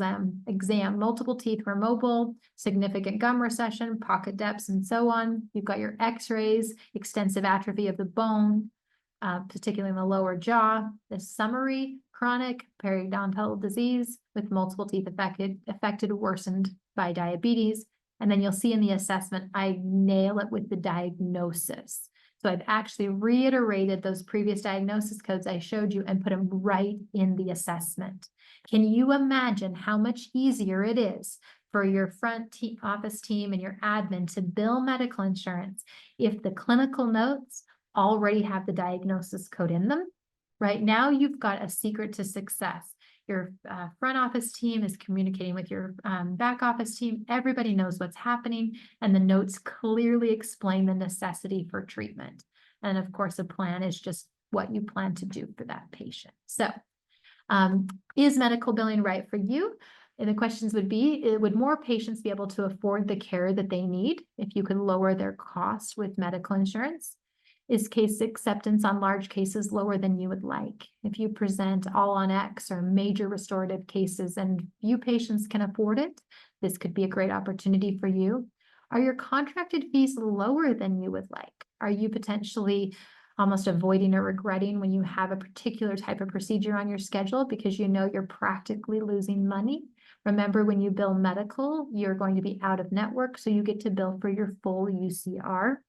exam, multiple teeth were mobile, significant gum recession, pocket depths, and so on. You've got your x-rays, extensive atrophy of the bone, particularly in the lower jaw. The summary, chronic periodontal disease with multiple teeth affected, worsened by diabetes. And then you'll see in the assessment, I nail it with the diagnosis. So I've actually reiterated those previous diagnosis codes I showed you and put them right in the assessment. Can you imagine how much easier it is for your front office team and your admin to bill medical insurance if the clinical notes already have the diagnosis code in them? Right now, you've got a secret to success. Your front office team is communicating with your back office team. Everybody knows what's happening, and the notes clearly explain the necessity for treatment. And of course, a plan is just what you plan to do for that patient. So, is medical billing right for you? And the questions would be, would more patients be able to afford the care that they need if you could lower their costs with medical insurance? Is case acceptance on large cases lower than you would like? If you present all on X or major restorative cases and few patients can afford it, this could be a great opportunity for you. Are your contracted fees lower than you would like? Are you potentially almost avoiding or regretting when you have a particular type of procedure on your schedule because you know you're practically losing money? Remember, when you bill medical, you're going to be out of network, so you get to bill for your full UCR.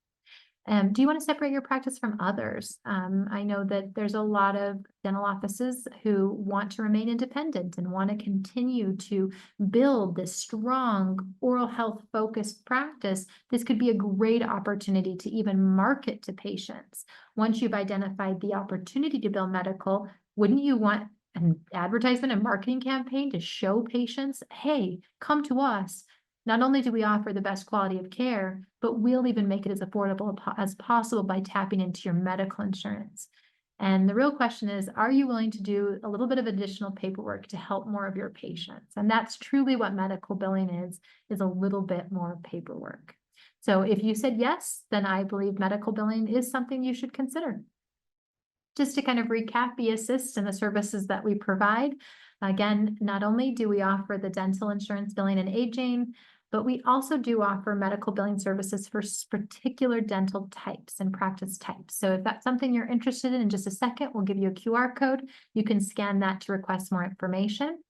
Do you want to separate your practice from others? I know that there's a lot of dental offices who want to remain independent and want to continue to build this strong oral health focused practice. This could be a great opportunity to even market to patients. Once you've identified the opportunity to bill medical, wouldn't you want an advertisement and marketing campaign to show patients, hey, come to us. Not only do we offer the best quality of care, but we'll even make it as affordable as possible by tapping into your medical insurance. And the real question is, are you willing to do a little bit of additional paperwork to help more of your patients? And that's truly what medical billing is a little bit more paperwork. So if you said yes, then I believe medical billing is something you should consider. Just to kind of recap eAssist and the services that we provide. Again, not only do we offer the dental insurance billing and aging, but we also do offer medical billing services for particular dental types and practice types. So if that's something you're interested in just a second, we'll give you a QR code. You can scan that to request more information.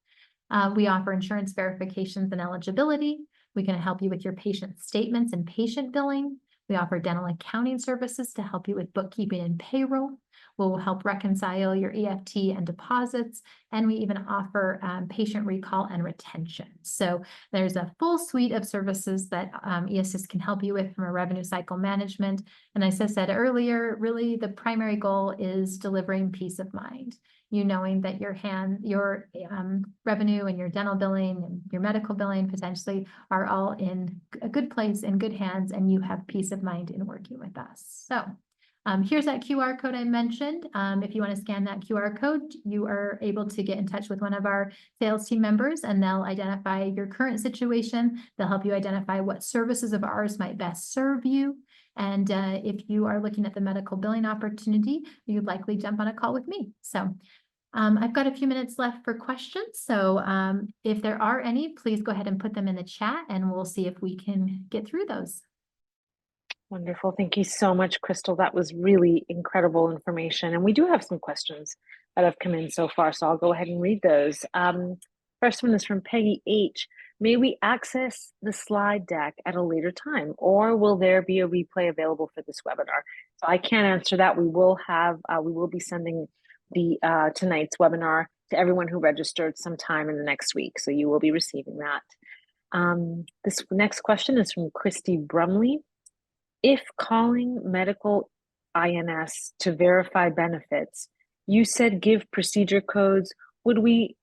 We offer insurance verifications and eligibility. We can help you with your patient statements and patient billing. We offer dental accounting services to help you with bookkeeping and payroll. We'll help reconcile your EFT and deposits, and we even offer patient recall and retention. So there's a full suite of services that eAssist can help you with from a revenue cycle management. And as I said earlier, really the primary goal is delivering peace of mind. You knowing that your revenue and your dental billing and your medical billing potentially are all in a good place, in good hands, and you have peace of mind in working with us. So Here's that QR code I mentioned. If you want to scan that QR code, you are able to get in touch with one of our sales team members, and they'll identify your current situation. They'll help you identify what services of ours might best serve you. And if you are looking at the medical billing opportunity, you'd likely jump on a call with me. So I've got a few minutes left for questions. So if there are any, please go ahead and put them in the chat and we'll see if we can get through those. Wonderful. Thank you so much, Crystal. That was really incredible information. And we do have some questions that have come in so far, so I'll go ahead and read those. First one is from Peggy H. May we access the slide deck at a later time, or will there be a replay available for this webinar? So I can't answer that. We will be sending the tonight's webinar to everyone who registered sometime in the next week. So you will be receiving that. This next question is from Christy Brumley. If calling medical INS to verify benefits, you said give procedure codes. Would we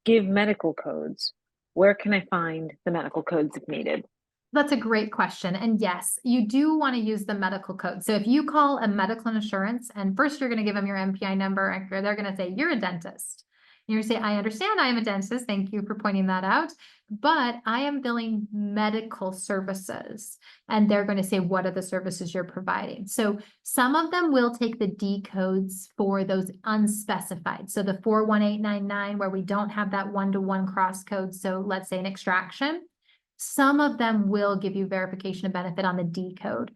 give medical codes? Where can I find the medical codes if needed? That's a great question. And yes, you do want to use the medical code. So if you call a medical insurance and first you're going to give them your MPI number, and they're going to say, you're a dentist. And you're going to say, I understand I am a dentist. Thank you for pointing that out. But I am billing medical services. And they're going to say, what are the services you're providing? So some of them will take the D codes for those unspecified. So the 41899, where we don't have that one-to-one cross code. So let's say an extraction. Some of them will give you verification of benefit on the D code.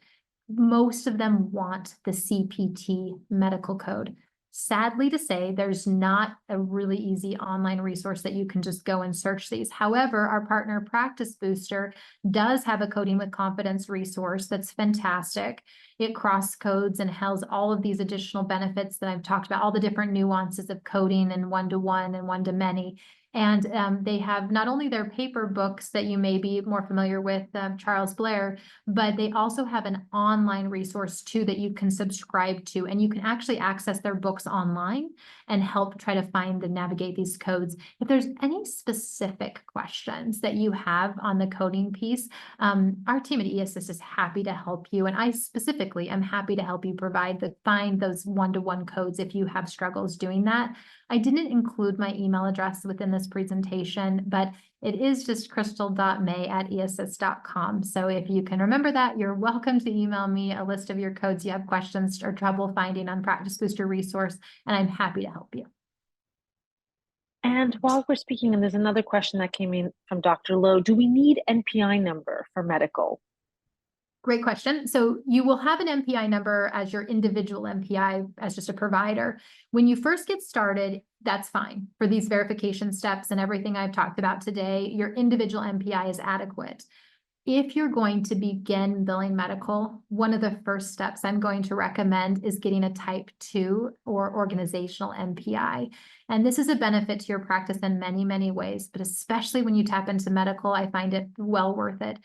Most of them want the CPT medical code. Sadly to say, there's not a really easy online resource that you can just go and search these. However, our partner Practice Booster does have a coding with confidence resource that's fantastic. It cross codes and has all of these additional benefits that I've talked about, all the different nuances of coding and one-to-one and one-to-many. And they have not only their paper books that you may be more familiar with, Charles Blair, but they also have an online resource too that you can subscribe to, and you can actually access their books online and help try to find and navigate these codes. If there's any specific questions that you have on the coding piece, our team at eAssist is happy to help you. And I specifically am happy to help you find those one-to-one codes if you have struggles doing that. I didn't include my email address within this presentation, but it is just crystal.may@eassist.com. So if you can remember that, you're welcome to email me a list of your codes you have questions or trouble finding on Practice Booster resource, and I'm happy to help you. And while we're speaking, and there's another question that came in from Dr. Lowe, do we need NPI number for medical? Great question. So you will have an MPI number as your individual MPI as just a provider. When you first get started, that's fine. For these verification steps and everything I've talked about today, your individual MPI is adequate. If you're going to begin billing medical, one of the first steps I'm going to recommend is getting a type 2 or organizational MPI. And this is a benefit to your practice in many, many ways, but especially when you tap into medical, I find it well worth it.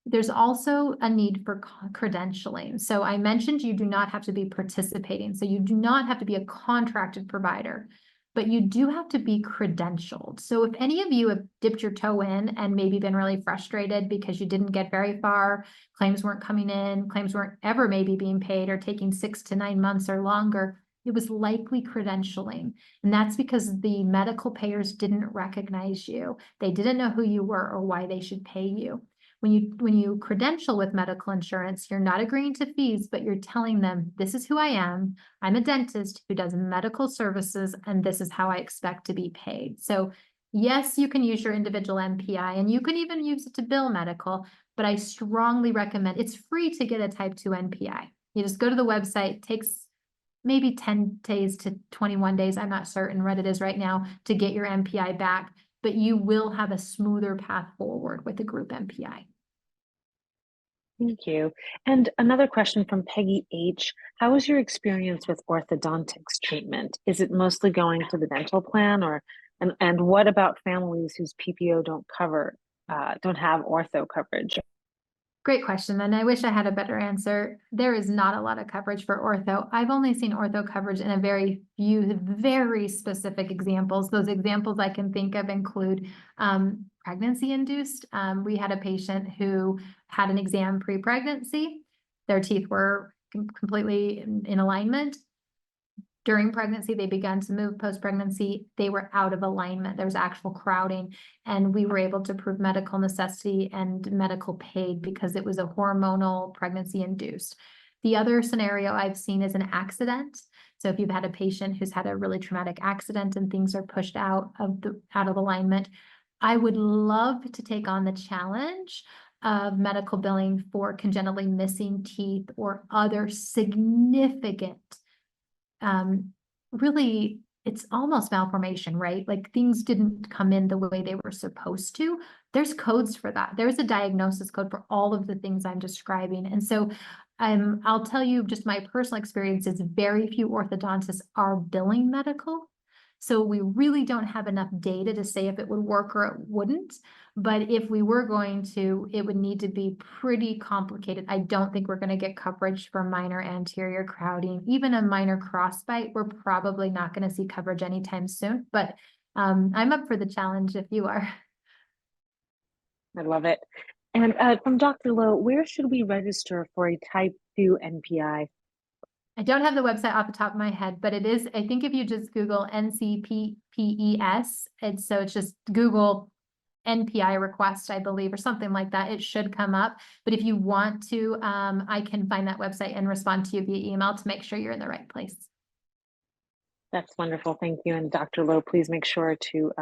There's also a need for credentialing. So I mentioned you do not have to be participating. So you do not have to be a contracted provider, but you do have to be credentialed. So if any of you have dipped your toe in and maybe been really frustrated because you didn't get very far, claims weren't coming in, claims weren't ever maybe being paid or taking 6 to 9 months or longer, it was likely credentialing. And that's because the medical payers didn't recognize you. They didn't know who you were or why they should pay you. When you credential with medical insurance, you're not agreeing to fees, but you're telling them, this is who I am. I'm a dentist who does medical services, and this is how I expect to be paid. So yes, you can use your individual MPI, and you can even use it to bill medical, but I strongly recommend, it's free to get a type 2 MPI. You just go to the website, it takes maybe 10 days to 21 days, I'm not certain what it is right now, to get your MPI back, but you will have a smoother path forward with a group MPI. Thank you. And another question from Peggy H. How is your experience with orthodontics treatment? Is it mostly going to the dental plan, and what about families whose PPO don't have ortho coverage? Great question, and I wish I had a better answer. There is not a lot of coverage for ortho. I've only seen ortho coverage in a very few, very specific examples. Those examples I can think of include pregnancy-induced. We had a patient who had an exam pre-pregnancy. Their teeth were completely in alignment. During pregnancy, they began to move. Post-pregnancy, they were out of alignment. There was actual crowding, and we were able to prove medical necessity and medical paid because it was a hormonal pregnancy induced. The other scenario I've seen is an accident. So if you've had a patient who's had a really traumatic accident and things are pushed out of alignment, I would love to take on the challenge of medical billing for congenitally missing teeth or other significant, really, it's almost malformation, right? Like things didn't come in the way they were supposed to. There's codes for that. There's a diagnosis code for all of the things I'm describing. And so I'll tell you just my personal experience is very few orthodontists are billing medical. So we really don't have enough data to say if it would work or it wouldn't. But if we were going to, it would need to be pretty complicated. I don't think we're going to get coverage for minor anterior crowding. Even a minor crossbite, we're probably not going to see coverage anytime soon. But I'm up for the challenge if you are. I love it. And from Dr. Lowe, where should we register for a type 2 NPI? I don't have the website off the top of my head, but it is, I think if you just Google NCPPES, it's just Google NPI request, I believe, or something like that, it should come up. But if you want to, I can find that website and respond to you via email to make sure you're in the right place. That's wonderful. Thank you. And Dr. Lowe, please make sure to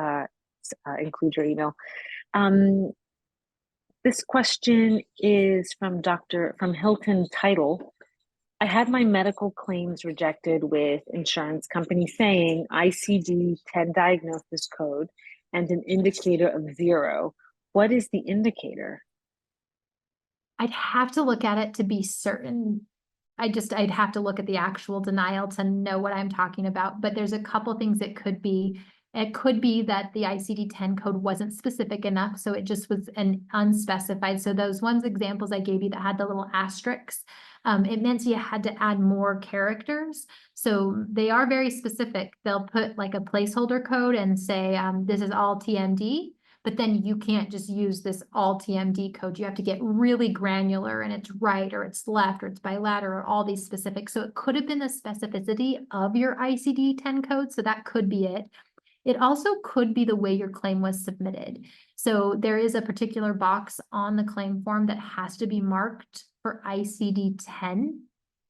include your email. This question is from Hilton Title. I had my medical claims rejected with insurance company saying ICD-10 diagnosis code and an indicator of 0. What is the indicator? I'd have to look at it to be certain. I'd have to look at the actual denial to know what I'm talking about, but there's a couple things it could be. It could be that the ICD-10 code wasn't specific enough, so it just was an unspecified. So those examples I gave you that had the little asterisks, it meant you had to add more characters. So they are very specific. They'll put like a placeholder code and say, this is all TMD, but then you can't just use this all TMD code. You have to get really granular and it's right or it's left or it's bilateral or all these specifics. So it could have been the specificity of your ICD-10 code. So that could be it. It also could be the way your claim was submitted. So there is a particular box on the claim form that has to be marked for ICD-10.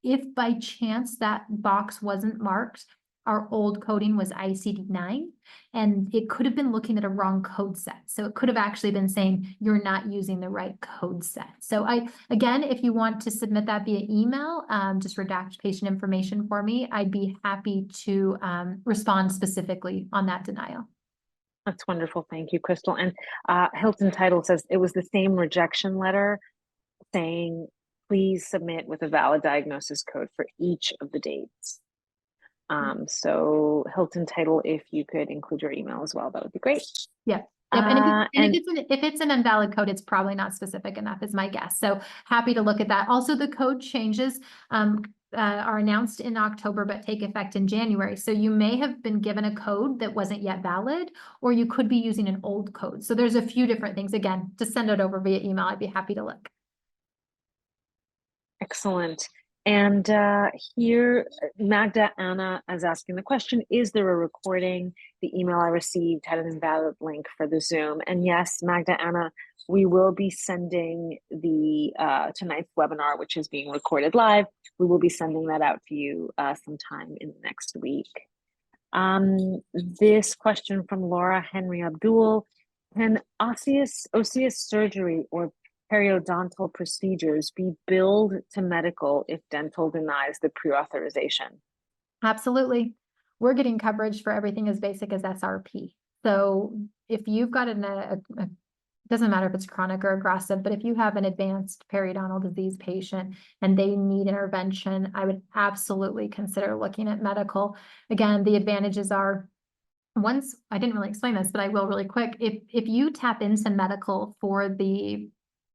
If by chance that box wasn't marked, our old coding was ICD-9, and it could have been looking at a wrong code set. So it could have actually been saying you're not using the right code set. So again, if you want to submit that via email, just redact patient information for me. I'd be happy to respond specifically on that denial. That's wonderful. Thank you, Crystal. And Hilton Title says it was the same rejection letter saying, please submit with a valid diagnosis code for each of the dates. So Hilton Title, if you could include your email as well, that would be great. Yeah. Yep. And if it's an invalid code, it's probably not specific enough is my guess. So happy to look at that. Also, the code changes are announced in October, but take effect in January. So you may have been given a code that wasn't yet valid, or you could be using an old code. So there's a few different things. Again, just send it over via email. I'd be happy to look. Excellent. And here, Magda Anna is asking the question, is there a recording? The email I received had an invalid link for the Zoom. And yes, Magda Anna, we will be sending the tonight's webinar, which is being recorded live. We will be sending that out to you sometime in the next week. This question from Laura Henry Abdul, can osseous surgery or periodontal procedures be billed to medical if dental denies the pre-authorization? Absolutely. We're getting coverage for everything as basic as SRP. So if you've got doesn't matter if it's chronic or aggressive, but if you have an advanced periodontal disease patient and they need intervention, I would absolutely consider looking at medical. Again, the advantages are, I didn't really explain this, but I will really quick. If you tap into medical for the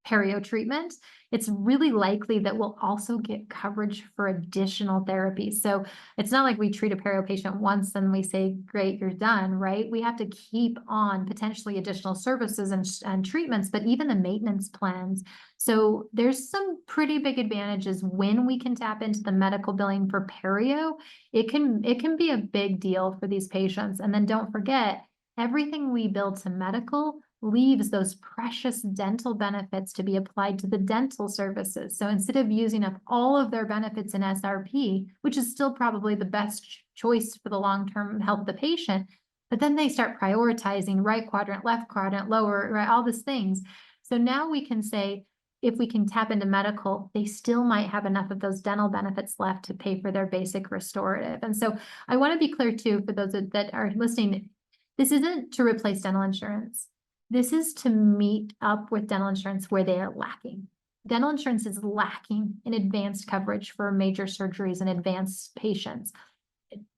perio treatment, it's really likely that we'll also get coverage for additional therapies. So it's not like we treat a perio patient once and we say, great, you're done, right? We have to keep on potentially additional services and treatments, but even the maintenance plans. So there's some pretty big advantages when we can tap into the medical billing for perio. It can be a big deal for these patients. And then don't forget, everything we bill to medical leaves those precious dental benefits to be applied to the dental services. So instead of using up all of their benefits in SRP, which is still probably the best choice for the long-term health of the patient, but then they start prioritizing right quadrant, left quadrant, lower, right, all these things. So now we can say, if we can tap into medical, they still might have enough of those dental benefits left to pay for their basic restorative. And so I want to be clear too, for those that are listening, this isn't to replace dental insurance. This is to meet up with dental insurance where they are lacking. Dental insurance is lacking in advanced coverage for major surgeries and advanced patients.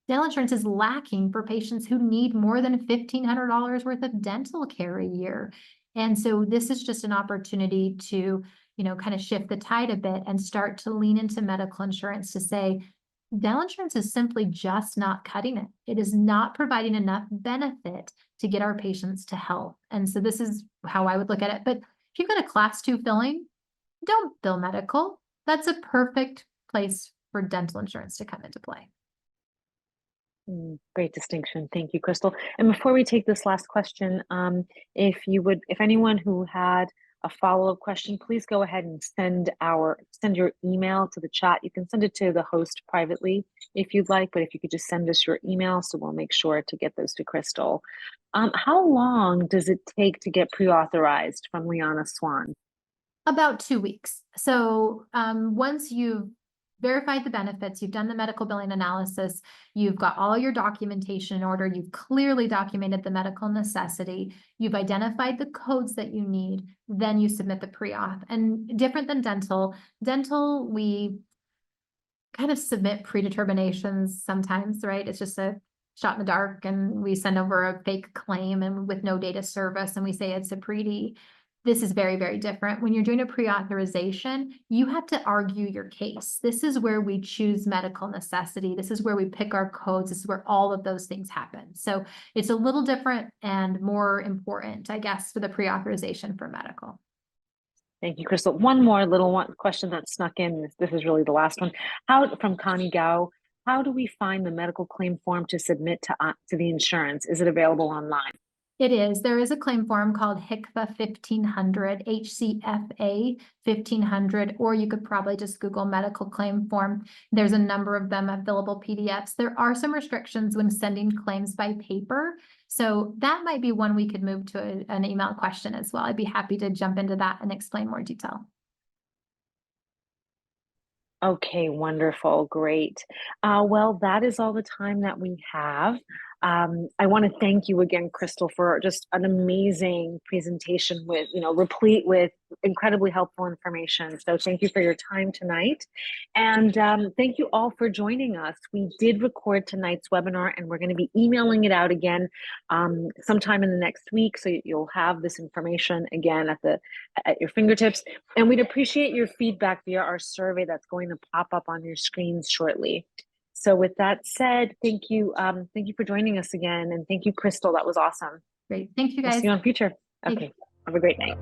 Dental insurance is lacking for patients who need more than $1,500 worth of dental care a year. And so this is just an opportunity to, kind of shift the tide a bit and start to lean into medical insurance to say, dental insurance is simply just not cutting it. It is not providing enough benefit to get our patients to health. And so this is how I would look at it. But if you've got a class 2 filling, don't bill medical. That's a perfect place for dental insurance to come into play. Great distinction. Thank you, Crystal. And before we take this last question, if anyone who had a follow-up question, please go ahead and send your email to the chat. You can send it to the host privately if you'd like, but if you could just send us your email, so we'll make sure to get those to Crystal. How long does it take to get pre-authorized from Liana Swan? About 2 weeks. So once you've verified the benefits, you've done the medical billing analysis, you've got all your documentation in order, you've clearly documented the medical necessity, you've identified the codes that you need, then you submit the pre-auth. And different than dental, we kind of submit predeterminations sometimes, right? It's just a shot in the dark and we send over a fake claim and with no data service and we say it's a pre-D. This is very, very different. When you're doing a pre-authorization, you have to argue your case. This is where we choose medical necessity. This is where we pick our codes. This is where all of those things happen. So it's a little different and more important, I guess, for the pre-authorization for medical. Thank you, Crystal. One more question that snuck in. This is really the last one. From Connie Gao, how do we find the medical claim form to submit to the insurance? Is it available online? It is. There is a claim form called HCFA 1500, HCFA 1500, or you could probably just Google medical claim form. There's a number of them available PDFs. There are some restrictions when sending claims by paper. So that might be one we could move to an email question as well. I'd be happy to jump into that and explain more detail. Okay, wonderful. Great. Well, that is all the time that we have. I want to thank you again, Crystal, for just an amazing presentation with, replete with incredibly helpful information. So thank you for your time tonight. And thank you all for joining us. We did record tonight's webinar and we're going to be emailing it out again sometime in the next week. So you'll have this information again at your fingertips. And we'd appreciate your feedback via our survey that's going to pop up on your screens shortly. So with that said, thank you for joining us again. And thank you, Crystal. That was awesome. Great. Thank you, guys. We'll see you on future. Okay. Have a great night.